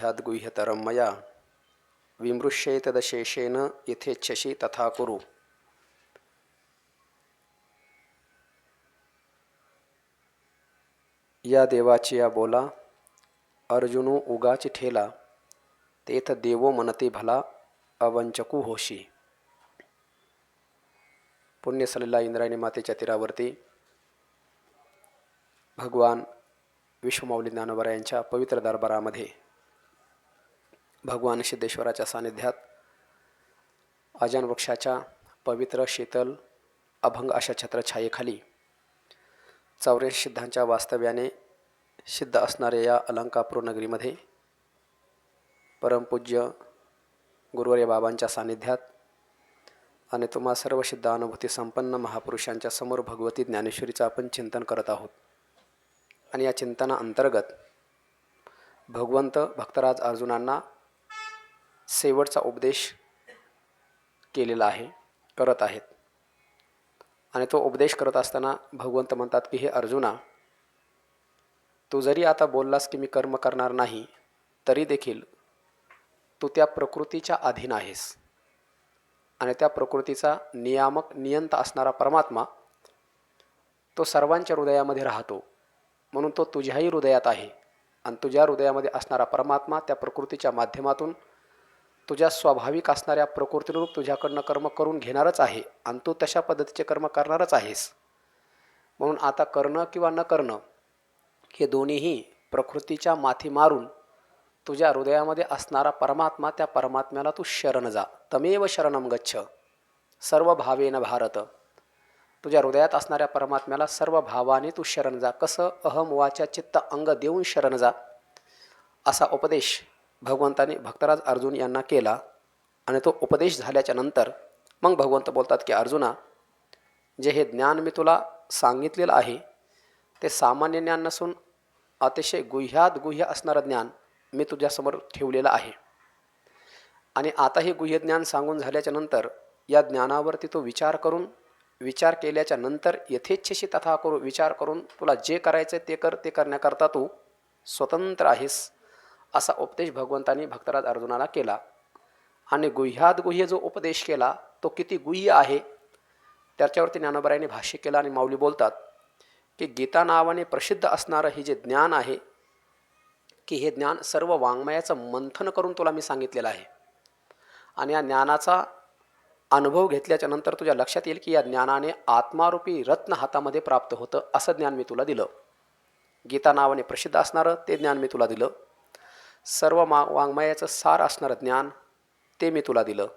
गुह्याद् गुह्यतरं मया विमृश्येतदशेषेण यथेच्छसि तथा कुरु. या देवाची या बोला अर्जुनो उगाच ठेला तेथ देवो मनते भला अवंचकू होशी. पुण्य सलीला इंद्रायणी मातेच्या तीरावरती भगवान विश्वमाऊली ज्ञानोबा यांच्या पवित्र दरबारामध्ये भगवान सिद्धेश्वराच्या सानिध्यात आजान वृक्षाच्या पवित्र शीतल अभंग अशा छत्रछायेखाली 84 सिद्धांच्या वास्तव्याने सिद्ध असणाऱ्या या अलंकापूर नगरीमध्ये परमपूज्य गुरुवर्य बाबांच्या सानिध्यात आणि तुम्हा सर्व सिद्ध अनुभूती संपन्न महापुरुषांच्या समोर भगवती ज्ञानेश्वरीचं आपण चिंतन करत आहोत. आणि या चिंतना अंतर्गत भगवंत भक्तराज अर्जुनांना शेवटचा उपदेश केलेला आहे, करत आहेत. आणि तो उपदेश करत असताना भगवंत म्हणतात की हे अर्जुना, तू जरी आता बोललास की मी कर्म करणार नाही, तरी देखील तू त्या प्रकृतीच्या अधीन आहेस. आणि त्या प्रकृतीचा नियामक नियंता असणारा परमात्मा तो सर्वांच्या हृदयामध्ये राहतो, म्हणून तो तुझ्याही हृदयात आहे. आणि तुझ्या हृदयामध्ये असणारा परमात्मा त्या प्रकृतीच्या माध्यमातून तुझ्या स्वाभाविक असणाऱ्या प्रकृतीरूप तुझ्याकडनं कर्म करून घेणारच आहे. आणि तू तशा पद्धतीचे कर्म करणारच आहेस. म्हणून आता करणं किंवा न करणं हे दोन्हीही प्रकृतीच्या माथी मारून तुझ्या हृदयामध्ये असणारा परमात्मा, त्या परमात्म्याला तू शरण जा. तमेव शरणम गच्छ सर्व भावेन भारत. तुझ्या हृदयात असणाऱ्या परमात्म्याला सर्व भावाने तू शरण जा. कसं? अहम वाचा चित्त अंग देऊन शरण जा. असा उपदेश भगवंताने भक्तराज अर्जुन यांना केला. आणि तो उपदेश झाल्याच्या नंतर मग भगवंत बोलतात की अर्जुना, जे हे ज्ञान मी तुला सांगितलेलं आहे ते सामान्य ज्ञान नसून अतिशय गुह्यात गुह्य असणारं ज्ञान मी तुझ्यासमोर ठेवलेलं आहे. आणि आता हे गुह्य ज्ञान सांगून झाल्याच्या नंतर या ज्ञानावरती तो विचार केल्याच्या नंतर यथेच्छसी तथा करू. विचार करून तुला जे करायचं ते कर. ते करण्याकरता तू स्वतंत्र आहेस. असा उपदेश भगवंतांनी भक्तराज अर्जुनाला केला. आणि गुह्यात गुह्य जो उपदेश केला तो किती गुह्य आहे त्याच्यावरती ज्ञानोबरायांनी भाष्य केलं. आणि माऊली बोलतात की गीता नावाने प्रसिद्ध असणारं हे जे ज्ञान आहे की हे ज्ञान सर्व वाङ्मयाचं मंथन करून तुला मी सांगितलेलं आहे. आणि या ज्ञानाचा अनुभव घेतल्याच्या नंतर तुझ्या लक्षात येईल की या ज्ञानाने आत्मारूपी रत्न हातामध्ये प्राप्त होतं. असं ज्ञान मी तुला दिलं. गीता नावाने प्रसिद्ध असणारं ते ज्ञान मी तुला दिलं. सर्व वाङ्मयाचं सार असणारं ज्ञान ते मी तुला दिलं.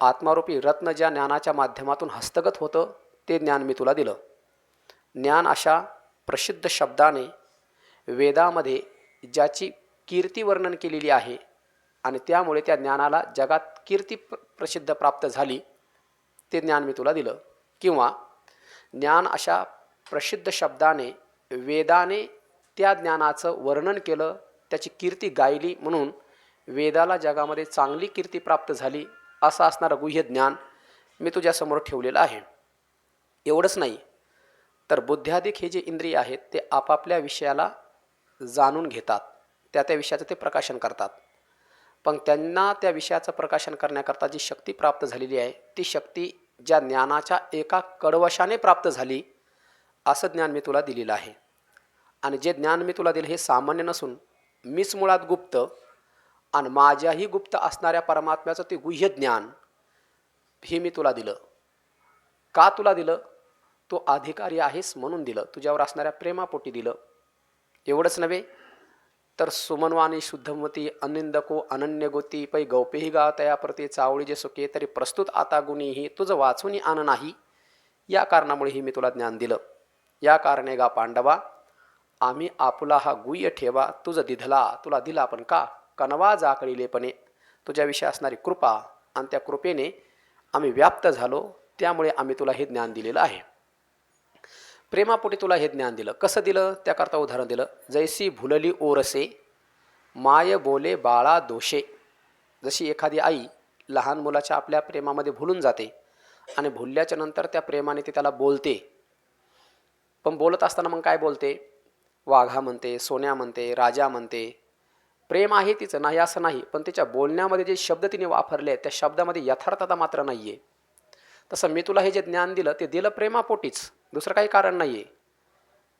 आत्मारूपी रत्न ज्या ज्ञानाच्या माध्यमातून हस्तगत होतं ते ज्ञान मी तुला दिलं. ज्ञान अशा प्रसिद्ध शब्दाने वेदामध्ये ज्याची कीर्ती वर्णन केलेली आहे आणि त्यामुळे त्या ज्ञानाला जगात कीर्ती प्रसिद्ध प्राप्त झाली ते ज्ञान मी तुला दिलं. किंवा ज्ञान अशा प्रसिद्ध शब्दाने वेदाने त्या ज्ञानाचं वर्णन केलं, त्याची कीर्ती गायली, म्हणून वेदाला जगामध्ये चांगली कीर्ती प्राप्त झाली असं असणारं गुह्य ज्ञान मी तुझ्यासमोर ठेवलेलं आहे. एवढंच नाही तर बुद्ध्यादिक हे जे इंद्रिय आहेत ते आपापल्या विषयाला जाणून घेतात, त्या विषयाचं ते प्रकाशन करतात. पण त्यांना त्या विषयाचं प्रकाशन करण्याकरता जी शक्ती प्राप्त झालेली आहे ती शक्ती ज्या ज्ञानाच्या एका कडवशाने प्राप्त झाली असं ज्ञान मी तुला दिलेलं आहे. आणि जे ज्ञान मी तुला दिलं हे सामान्य नसून मीच मुळात गुप्त आणि माझ्याही गुप्त असणाऱ्या परमात्म्याचं ते गुह्य ज्ञान हे मी तुला दिलं. का तुला दिलं? तो अधिकारी आहेस म्हणून दिलं. तुझ्यावर असणाऱ्या प्रेमापोटी दिलं. एवढंच नव्हे तर सुमनवाणी शुद्धमती अनिंदको अनन्यगोती पै गौपेही गातया प्रति चावळी जे सुखे तरी प्रस्तुत आता गुणीही तुझं वाचून आण नाही. या कारणामुळेही मी तुला ज्ञान दिलं. या कारणे गा पांडवा आम्ही आपुला हा गुह्य ठेवा तुझं दिधला तुला दिला. पण का? कनवा जाकळीलेपणे तुझ्याविषयी असणारी कृपा आणि त्या कृपेने आम्ही व्याप्त झालो, त्यामुळे आम्ही तुला हे ज्ञान दिलेलं आहे. प्रेमापोटी तुला हे ज्ञान दिलं. कसं दिलं त्याकरता उदाहरण दिलं. जैसी भुलली ओरसे माय बोले बाळा दोषे. जशी एखादी आई लहान मुलाच्या आपल्या प्रेमामध्ये भुलून जाते आणि भुलल्याच्या नंतर त्या प्रेमाने ती त्याला बोलते. पण बोलत असताना मग काय बोलते? वाघा म्हणते, सोन्या म्हणते, राजा म्हणते, प्रेम आहे तिचं, नाही असं नाही, पण तिच्या बोलण्यामध्ये जे शब्द तिने वापरले त्या शब्दामध्ये यथार्थता मात्र नाही आहे. तसं मी तुला हे जे ज्ञान दिलं ते दिलं प्रेमापोटीच, दुसरं काही कारण नाही आहे.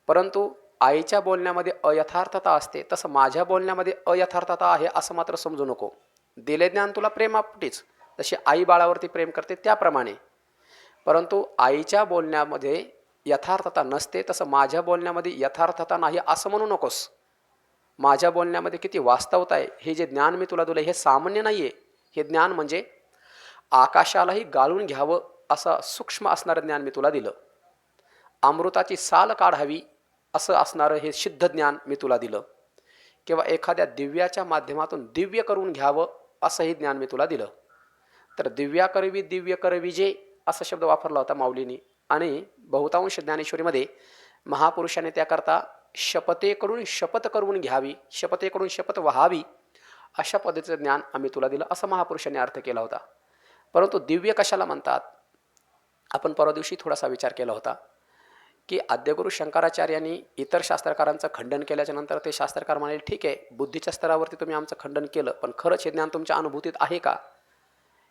परंतु आईच्या बोलण्यामध्ये अयथार्थता असते, तसं माझ्या बोलण्यामध्ये अयथार्थता आहे असं मात्र समजू नको. दिले ज्ञान तुला प्रेमापोटीच, जशी आई बाळावरती प्रेम करते त्याप्रमाणे. परंतु आईच्या बोलण्यामध्ये यथार्थता नसते, तसं माझ्या बोलण्यामध्ये यथार्थता नाही असं म्हणू नकोस. माझ्या बोलण्यामध्ये किती वास्तवता आहे. हे जे ज्ञान मी तुला दिलं हे सामान्य नाही आहे. हे ज्ञान म्हणजे आकाशालाही गाळून घ्यावं असं सूक्ष्म असणारं ज्ञान मी तुला दिलं. अमृताची साल काढावी असं असणारं हे सिद्ध ज्ञान मी तुला दिलं. किंवा एखाद्या दिव्याच्या माध्यमातून दिव्य करून घ्यावं असंही ज्ञान मी तुला दिलं. तर दिव्या करवी दिव्य करवी जे असा शब्द वापरला होता माऊलींनी. आणि बहुतांश ज्ञानेश्वरीमध्ये महापुरुषाने त्याकरता शपथेकडून शपथ करून घ्यावी, शपथेकडून शपथ व्हावी अशा पद्धतीचं ज्ञान आम्ही तुला दिलं असं महापुरुषाने अर्थ केला होता. परंतु दिव्य कशाला म्हणतात, आपण परवा दिवशी थोडासा विचार केला होता की आद्यगुरु शंकराचार्यांनी इतर शास्त्रकारांचं खंडन केल्याच्या नंतर ते शास्त्रकार म्हणाले ठीक आहे, बुद्धीच्या स्तरावरती तुम्ही आमचं खंडन केलं, पण खरंच हे ज्ञान तुमच्या अनुभूतीत आहे का?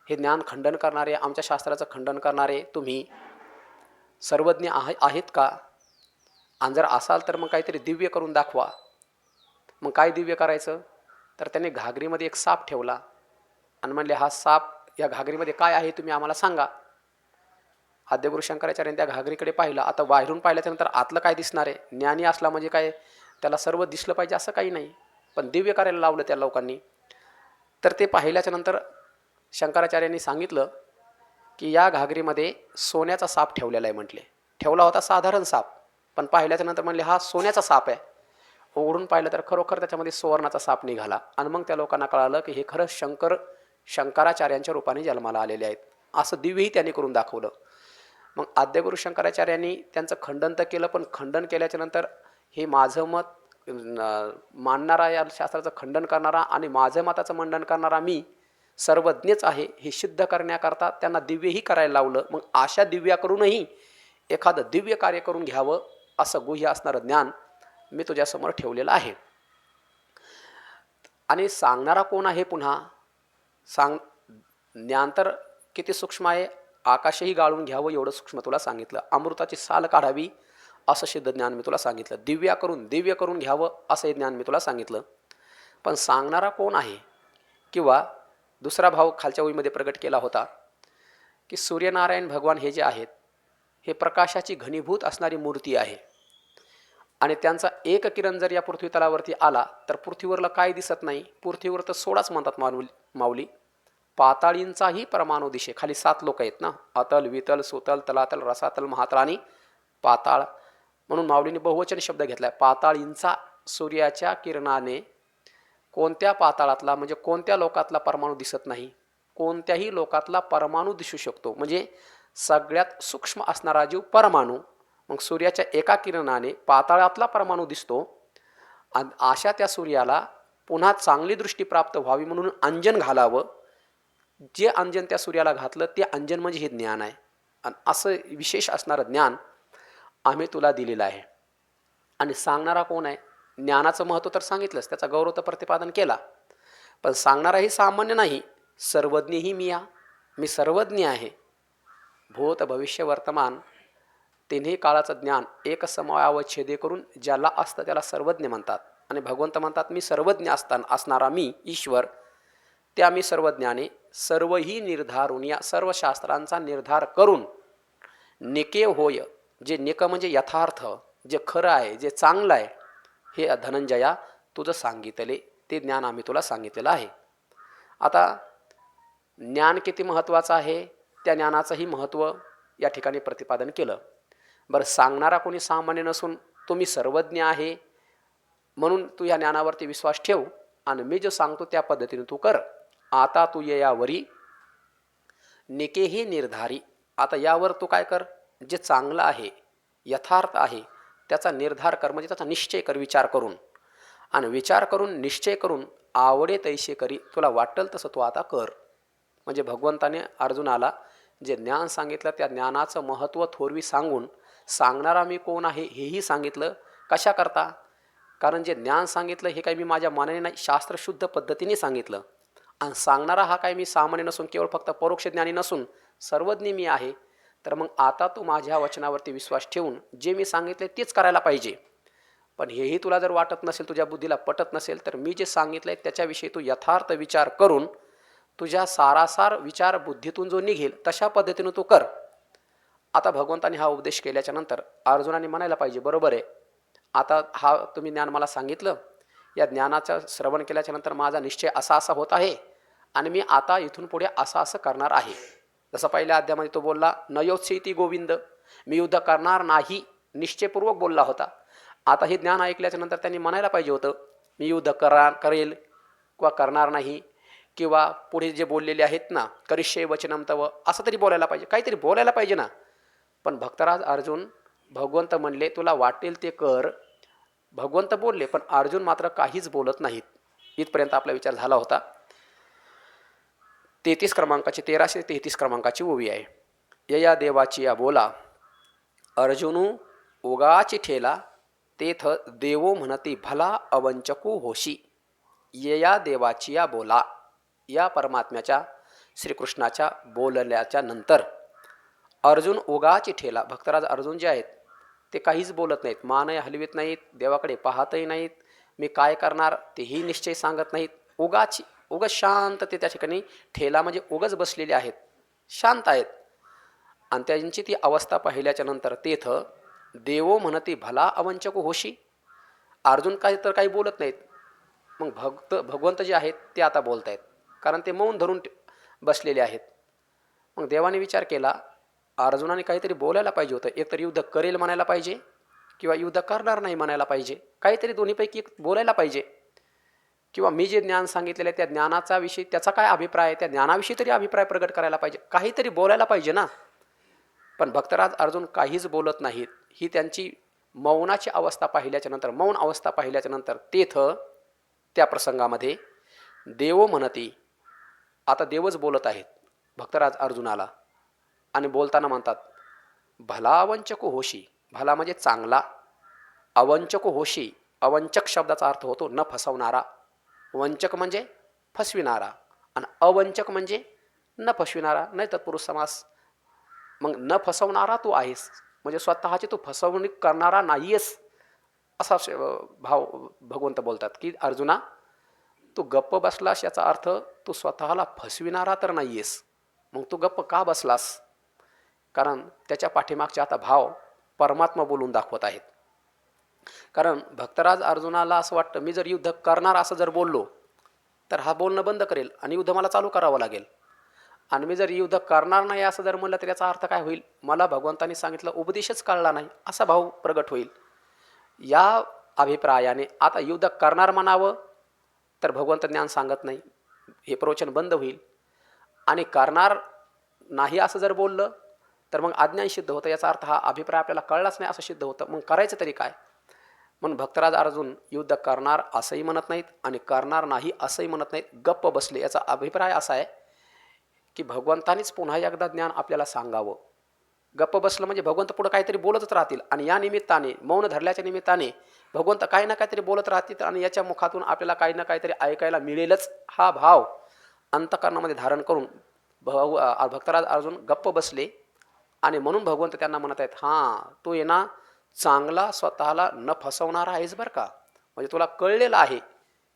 हे ज्ञान खंडन करणारे, आमच्या शास्त्राचं खंडन करणारे तुम्ही सर्वज्ञ आहेत का? आणि जर असाल तर मग काहीतरी दिव्य करून दाखवा. मग काय दिव्य करायचं? तर त्याने घागरीमध्ये एक साप ठेवला आणि म्हणले हा साप या घागरीमध्ये काय आहे तुम्ही आम्हाला सांगा. आद्यगुरु शंकराचार्यांनी त्या घागरीकडे पाहिलं. आता बाहेरून पाहिल्याच्यानंतर आतलं काय दिसणार आहे? ज्ञानी असला म्हणजे काय त्याला सर्व दिसलं पाहिजे असं काही नाही, पण दिव्य करायला लावलं त्या लोकांनी. तर ते पाहिल्याच्यानंतर शंकराचार्यांनी सांगितलं की या घागरीमध्ये सोन्याचा साप ठेवलेला आहे म्हटले. ठेवला होता साधारण साप, पण पाहिल्याच्यानंतर म्हणले हा सोन्याचा साप आहे. उघडून पाहिलं तर खरोखर त्याच्यामध्ये सुवर्णाचा साप निघाला. आणि मग त्या लोकांना कळालं की हे खरं शंकराचार्यांच्या रूपाने जन्माला आलेले आहेत. असं दिव्यही त्यांनी करून दाखवलं. मग आद्यगुरु शंकराचार्यांनी त्यांचं खंडन तर केलं, पण खंडन केल्याच्यानंतर हे माझं मत मानणारा, या शास्त्राचं खंडन करणारा आणि माझं मताचं मंडन करणारा मी सर्वज्ञच आहे हे सिद्ध करण्याकरता त्यांना दिव्यही करायला लावलं. मग अशा दिव्याकडूनही एखादं दिव्य कार्य करून घ्यावं असं गुह्य असणारं ज्ञान मी तुझ्यासमोर ठेवलेलं आहे. आणि सांगणारा कोण आहे? पुन्हा ज्ञान तर किती सूक्ष्म आहे, आकाशही गाळून घ्यावं एवढं सूक्ष्म तुला सांगितलं. अमृताची साल काढावी असं सिद्ध ज्ञान मी तुला सांगितलं. दिव्य करून घ्यावं असं हे ज्ञान मी तुला सांगितलं. पण सांगणारा कोण आहे? किंवा दुसरा भाव खालच्या ओळीमध्ये प्रगट केला होता की सूर्यनारायण भगवान हे जे आहेत हे प्रकाशाची घनीभूत असणारी मूर्ती आहे. आणि त्यांचा एक किरण जर या पृथ्वी तलावरती आला तर पृथ्वीवरला काय दिसत नाही. पृथ्वीवर तर सोडाच म्हणतात माऊली, पाताळींचाही परमाणू दिशे. खाली 7 लोक आहेत ना, अतल वितल सुतल तलातल रसातल महातल आणि पाताळ, म्हणून माऊलीने बहुवचन शब्द घेतलाय. पाताळींचा सूर्याच्या किरणाने कोणत्या पाताळातला म्हणजे कोणत्या लोकातला परमाणू दिसत नाही, कोणत्याही लोकातला परमाणू दिसू शकतो. म्हणजे सगळ्यात सूक्ष्म असणारा जीव परमाणू. मग सूर्याच्या एका किरणाने पाताळातला परमाणू दिसतो. आणि अशा त्या सूर्याला पुन्हा चांगली दृष्टी प्राप्त व्हावी म्हणून अंजन घालावं. जे अंजन त्या सूर्याला घातलं ते अंजन म्हणजे हे ज्ञान आहे. आणि असं विशेष असणारं ज्ञान आम्ही तुला दिलेलं आहे. आणि सांगणारा कोण आहे? ज्ञानाचं महत्त्व तर सांगितलंच, त्याचा गौरव तर प्रतिपादन केला, पण सांगणाराही सामान्य नाही. सर्वज्ञही मी सर्वज्ञ आहे. भूत भविष्य वर्तमान तिन्ही काळाचं ज्ञान एक समयावच्छेदे करून ज्याला असतं त्याला सर्वज्ञ म्हणतात. आणि भगवंत म्हणतात मी सर्वज्ञ असणारा मी ईश्वर, त्या मी सर्वज्ञाने सर्वही निर्धारून या सर्व शास्त्रांचा निर्धार करून निके होय. जे निक म्हणजे यथार्थ, जे खरं आहे, जे चांगलं आहे, हे धनंजया तुझं सांगितले ते ज्ञान आम्ही तुला सांगितलेलं आहे. आता ज्ञान किती महत्त्वाचं आहे त्या ज्ञानाचंही महत्त्व या ठिकाणी प्रतिपादन केलं. बरं, सांगणारा कोणी सामान्य नसून तुम्ही सर्वज्ञ आहे म्हणून तू या ज्ञानावरती विश्वास ठेव आणि मी जो सांगतो त्या पद्धतीने तू कर. आता तू ये यावरी निकेही निर्धारी. आता यावर तू काय कर, जे चांगलं आहे यथार्थ आहे त्याचा निर्धार कर, म्हणजे त्याचा निश्चय कर विचार करून. आणि विचार करून निश्चय करून आवडे तैसे करी, तुला वाटेल तसं तू आता कर. म्हणजे भगवंताने अर्जुनाला जे ज्ञान सांगितलं त्या ज्ञानाचं महत्त्व थोरवी सांगून सांगणारा मी कोण आहे हेही सांगितलं. कशा करता? कारण जे ज्ञान सांगितलं हे काही मी माझ्या मनाने नाही, शास्त्रशुद्ध पद्धतीने सांगितलं. आणि सांगणारा हा काय मी सामान्य नसून केवळ फक्त परोक्ष ज्ञानी नसून सर्वज्ञ मी आहे. तर मग आता तू माझ्या वचनावरती विश्वास ठेवून जे मी सांगितले तेच करायला पाहिजे. पण हेही तुला जर वाटत नसेल, तुझ्या बुद्धीला पटत नसेल, तर मी जे सांगितलंय त्याच्याविषयी तू यथार्थ विचार करून तुझ्या सारासार विचार बुद्धीतून जो निघेल तशा पद्धतीनं तू कर. आता भगवंताने हा उपदेश केल्याच्या नंतर अर्जुनाने म्हणायला पाहिजे, बरोबर आहे, आता हा तुम्ही ज्ञान मला सांगितलं, या ज्ञानाचं श्रवण केल्याच्या नंतर माझा निश्चय असा असा होत आहे आणि मी आता इथून पुढे असं असं करणार आहे. जसं पहिल्या अध्यायामध्ये तो बोलला नयोत्सेती गोविंद, मी युद्ध करणार नाही, निश्चयपूर्वक बोलला होता. आता हे ज्ञान ऐकल्याच्या नंतर त्यांनी म्हणायला पाहिजे होतं मी युद्ध करेल किंवा करणार नाही, किंवा पुढे जे बोललेले आहेत ना करिष्ये वचनम तव, असं तरी बोलायला पाहिजे, काहीतरी बोलायला पाहिजे ना. पण भक्तराज अर्जुन, भगवंत म्हणले तुला वाटेल ते कर, भगवंत बोलले, पण अर्जुन मात्र काहीच बोलत नाहीत. इथपर्यंत आपला विचार झाला होता. 33 क्रमांकाची 1333 क्रमांकाची ओवी आहे. यया देवाची या बोला अर्जुनू उगाची ठेला, तेथ देवो म्हणती भला अवंचकू होशी. यया देवाची या बोला, या परमात्म्याच्या श्रीकृष्णाच्या बोलल्याच्या नंतर अर्जुन उगाची ठेला, भक्तराज अर्जुन जे आहेत ते काहीच बोलत नाहीत, मानही हलवित नाहीत, देवाकडे पाहतही नाहीत, मी काय करणार तेही निश्चय सांगत नाहीत. उगाच शांत ते त्या ठिकाणी ठेला म्हणजे उगाच बसलेले आहेत, शांत आहेत. आणि त्यांची ती अवस्था पाहिल्याच्या नंतर तेथ देवो म्हणती भला अवंचक होशी, अर्जुन काही तर काही बोलत नाहीत. मग भगवंत जे आहेत ते आता बोलत आहेत, कारण ते मौन धरून बसलेले आहेत. मग देवाने विचार केला अर्जुनाने काहीतरी बोलायला पाहिजे होतं, एकतर युद्ध करेल म्हणायला पाहिजे किंवा युद्ध करणार नाही म्हणायला पाहिजे, काहीतरी दोन्हीपैकी एक बोलायला पाहिजे. किंवा मी जे ज्ञान सांगितलेलं आहे त्या ज्ञानाचा विषयी त्याचा काय अभिप्राय आहे, त्या ज्ञानाविषयी तरी अभिप्राय प्रगट करायला पाहिजे, काहीतरी बोलायला पाहिजे ना. पण भक्तराज अर्जुन काहीच बोलत नाहीत. ही त्यांची मौनाची अवस्था पाहिल्याच्या नंतर, मौन अवस्था पाहिल्याच्या नंतर तेथ त्या प्रसंगामध्ये देव म्हणती, आता देवच बोलत आहेत भक्तराज अर्जुनाला, आणि बोलताना म्हणतात भला अवंचक होशी, भला म्हणजे चांगला, अवंचक होशी, अवंचक शब्दाचा अर्थ होतो न फसवणारा, वंचक म्हणजे फसविणारा आणि अवंचक म्हणजे न फसविणारा, नाही तत्पुरुष समास. मग न फसवणारा तू आहेस म्हणजे स्वतःची तू फसवणूक करणारा नाहीयेस, असा भाव भगवंत बोलतात की अर्जुना तू गप्प बसलास याचा अर्थ तू स्वतःला फसविणारा तर नाहीयेस. मग तू गप्प का बसलास, कारण त्याच्या पाठीमागचे आता भाव परमात्मा बोलून दाखवत आहेत. कारण भक्तराज अर्जुनाला असं वाटतं मी जर युद्ध करणार असं जर बोललो तर हा बोलणं बंद करेल आणि युद्ध मला चालू करावं लागेल, आणि मी जर युद्ध करणार नाही असं जर म्हणलं तर याचा अर्थ काय होईल, मला भगवंतांनी सांगितलं उपदेशच कळला नाही असा भाव प्रगट होईल. या अभिप्रायाने आता युद्ध करणार म्हणावं तर भगवंत ज्ञान सांगत नाही, हे प्रवचन बंद होईल. आणि करणार नाही असं जर बोललं तर मग अज्ञान सिद्ध होतं, याचा अर्थ हा अभिप्राय आपल्याला कळलाच नाही असं सिद्ध होतं. मग करायचं तरी काय. म्हणून भक्तराज अर्जुन युद्ध करणार असंही म्हणत नाहीत आणि करणार नाही असंही म्हणत नाहीत, गप्प बसले. याचा अभिप्राय असा आहे की भगवंतानीच पुन्हा एकदा ज्ञान आपल्याला सांगावं. गप्प बसलं म्हणजे भगवंत पुढं काहीतरी बोलतच राहतील, आणि या निमित्ताने मौन धरल्याच्या निमित्ताने भगवंत काही ना काहीतरी बोलत राहतील आणि याच्या मुखातून आपल्याला काही ना काहीतरी ऐकायला मिळेलच, हा भाव अंतःकरणामध्ये धारण करून भक्तराज अर्जुन गप्प बसले. आणि म्हणून भगवंत त्यांना म्हणत आहेत हां तू ये ना चांगला स्वतःला न फसवणारा आहेस बरं का, म्हणजे तुला कळलेलं आहे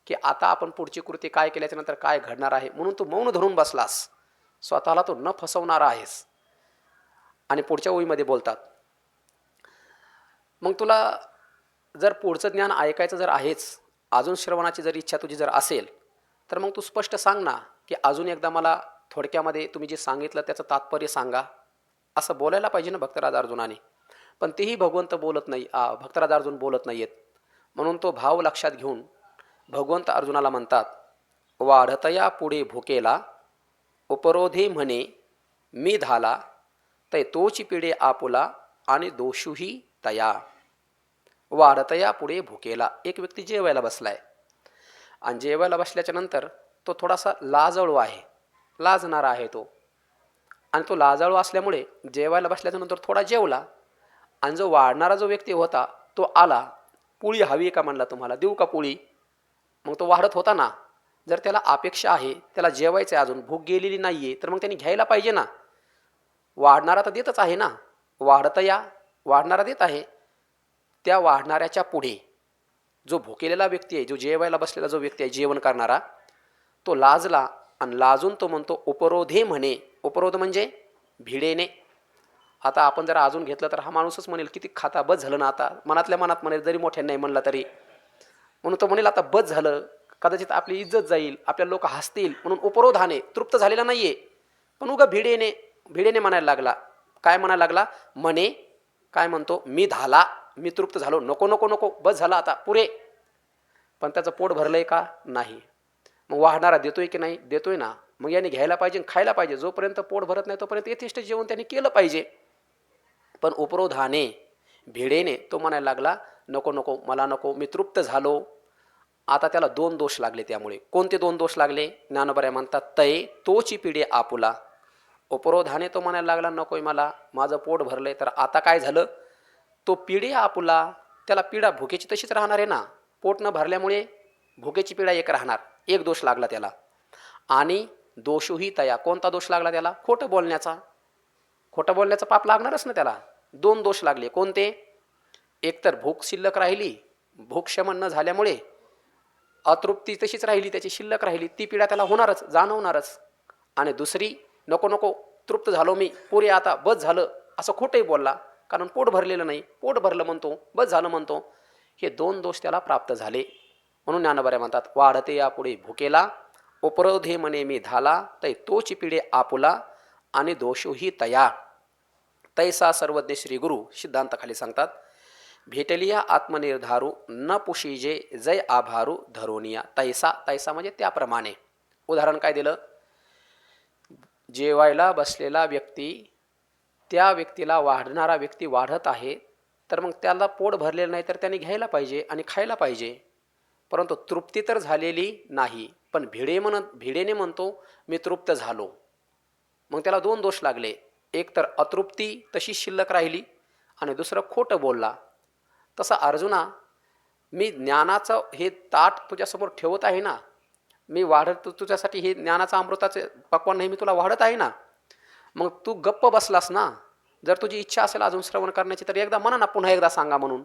की आता आपण पुढची कृती काय केल्याच्या नंतर काय घडणार आहे, म्हणून तू मौन धरून बसलास, स्वतःला तू न फसवणारा आहेस. आणि पुढच्या ओळीमध्ये बोलतात मग तुला जर पुढचं ज्ञान ऐकायचं जर आहेच, अजून श्रवणाची जर इच्छा तुझी जर असेल तर मग तू स्पष्ट सांग ना की अजून एकदा मला थोडक्यामध्ये तुम्ही जे सांगितलं त्याचं तात्पर्य सांगा, असं बोलायला पाहिजे ना भक्तराज अर्जुनाने. पण तेही भगवंत बोलत नाही, भक्तराज अर्जुन बोलत नाही आहेत. म्हणून तो भाव लक्षात घेऊन भगवंत अर्जुनाला म्हणतात वाढतया पुढे भुकेला, उपरोधे म्हणे मी धाला, तै तोची पिढे आपुला आणि दोषूही तया. वाढतया पुढे भुकेला, एक व्यक्ती जेवायला बसलाय आणि जेवायला बसल्याच्या नंतर तो थोडासा लाजळू आहे, लाजणारा आहे तो, आणि तो लाजाळू असल्यामुळे जेवायला बसल्याच्या नंतर थोडा जेवला, आणि जो वाढणारा जो व्यक्ती होता तो आला, पोळी हवी का म्हणला, तुम्हाला देऊ का पोळी? मग तो वाढत होता ना. जर त्याला अपेक्षा आहे, त्याला जेवायचं आहे, अजून भूक गेलेली नाही आहे, तर मग त्यांनी घ्यायला पाहिजे ना. वाढणारा तर देतच आहे ना. वाढणारा देत आहे. त्या वाढणाऱ्याच्या पुढे जो भुकेलेला व्यक्ती आहे, जो जेवायला बसलेला जो व्यक्ती आहे, जेवण करणारा, तो लाजला आणि लाजून तो म्हणतो उपरोधे म्हणे. उपरोध म्हणजे भिडेने. आता आपण जर अजून घेतलं तर हा माणूसच म्हणेल किती खाता, बस झालं ना आता, मनातल्या मनात म्हणेल, जरी मोठ्या नाही म्हणला तरी. म्हणून तो म्हणेल आता बस झालं, कदाचित आपली इज्जत जाईल, आपल्या लोक हसतील, म्हणून उपरोधाने, तृप्त झालेला नाहीये, पण उगा भिडेने म्हणायला लागला. काय म्हणायला लागला? म्हणे, काय म्हणतो, मी धाला, मी तृप्त झालो, नको नको नको, बस झाला आता, पुरे. पण त्याचं पोट भरलंय का? नाही. मग वाढणारा देतोय की नाही? देतोय ना. मग याने घ्यायला पाहिजे, खायला पाहिजे. जोपर्यंत पोट भरत नाही तोपर्यंत यथेष्ट जेवण त्याने केलं पाहिजे. पण उपरोधाने, भिडेने तो म्हणायला लागला, नको नको, मला नको, मी तृप्त झालो. आता त्याला दोन दोष लागले. त्यामुळे कोणते दोन दोष लागले? ज्ञानोबराय म्हणतात, तय तोची पिढे आपुला. उपरोधाने तो म्हणायला लागला, नकोय मला, माझं पोट भरलंय. तर आता काय झालं? तो पिढे आपुला, त्याला पीडा भुकेची तशीच राहणार आहे ना. पोट न भरल्यामुळे भुकेची पीडा एक राहणार. एक दोष लागला त्याला. आणि दोषही तया, कोणता दोष लागला त्याला? खोटं बोलण्याचा. खोटं बोलण्याचं पाप लागणारच ना त्याला. दोन दोष लागले. कोणते? एक तर भूक शिल्लक राहिली, भूक शमन न झाल्यामुळे अतृप्ती तशीच राहिली, त्याची शिल्लक राहिली, ती पीडा त्याला होणारच, जाणवणारच. आणि दुसरी, नको नको, तृप्त झालो मी, पुरे आता, बस झालं, असं खोटंही बोलला, कारण पोट भरलेलं नाही. पोट भरलं म्हणतो, बस झालं म्हणतो. हे दोन दोष त्याला प्राप्त झाले. म्हणून ज्ञानोबराय म्हणतात, वाढते यापुढे भुकेला, उपरोधे म्हणे मी धाला, तै तोची पिढे आपुला, आणि दोषोही तया. तैसा सर्वज्ञ श्री गुरु सिद्धांताखाली सांगतात, भेटलिया आत्मनिर्धारू न पुशीजे जय आभारू धरोनिया. तैसा, तैसा म्हणजे त्याप्रमाणे. उदाहरण काय दिलं? जेवायला बसलेला व्यक्ती, त्या व्यक्तीला वाढणारा व्यक्ती वाढत आहे, तर मग त्याला पोट भरलेलं नाही, तर त्याने घ्यायला पाहिजे आणि खायला पाहिजे. परंतु तृप्ती तर झालेली नाही, पण भिडेने म्हणतो मी तृप्त झालो. मग त्याला दोन दोष लागले. एक तर अतृप्ती तशी शिल्लक राहिली, आणि दुसरं खोटं बोलला. तसा अर्जुना, मी ज्ञानाचं हे ताट तुझ्यासमोर ठेवत आहे ना, मी वाढत तुझ्यासाठी हे ज्ञानाचं अमृताचे पक्वान नाही, मी तुला वाढत आहे ना. मग तू गप्प बसलास ना. जर तुझी इच्छा असेल अजून श्रवण करण्याची, तर एकदा म्हणा ना, पुन्हा एकदा सांगा म्हणून.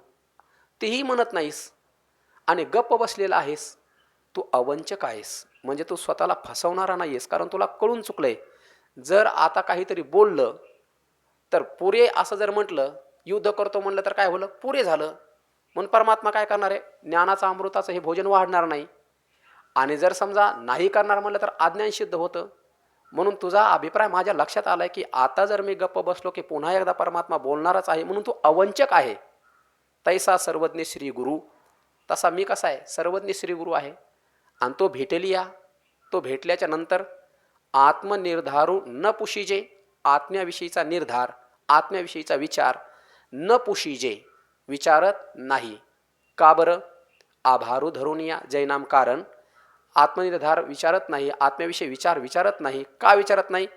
तेही म्हणत नाहीस आणि गप्प बसलेला आहेस. तू अवंचक आहेस, म्हणजे तू स्वतःला फसवणारा नाही आहेस, कारण तुला कळून चुकलंय. जर आता काहीतरी बोललं तर पुरे असं जर म्हटलं, युद्ध करतो म्हणलं तर काय होलं? पुरे झालं. म्हणून परमात्मा काय करणार आहे? ज्ञानाचं अमृताचं हे भोजन वाढणार नाही. आणि जर समजा नाही करणार म्हणलं तर अज्ञान सिद्ध होतं. म्हणून तुझा अभिप्राय माझ्या लक्षात आलाय की आता जर मी गप्प बसलो की पुन्हा एकदा परमात्मा बोलणारच आहे, म्हणून तू अवंचक आहे. तैसा सर्वज्ञ श्री गुरु, तसा मी कसा आहे? सर्वज्ञ श्री गुरु आहे. आणि तो भेटेलिया, तो भेटल्याच्या नंतर आत्मनिर्धारू न पुशीजे, आत्म्याविषयीचा निर्धार, आत्म्याविषयीचा विचार, न पुशीजे, विचारत नाही. का बरं? आभारू धरुनिया, जैनाम कारण. आत्मनिर्धार विचारत नाही, आत्म्याविषयी विचार विचारत नाही. का विचारत नाही?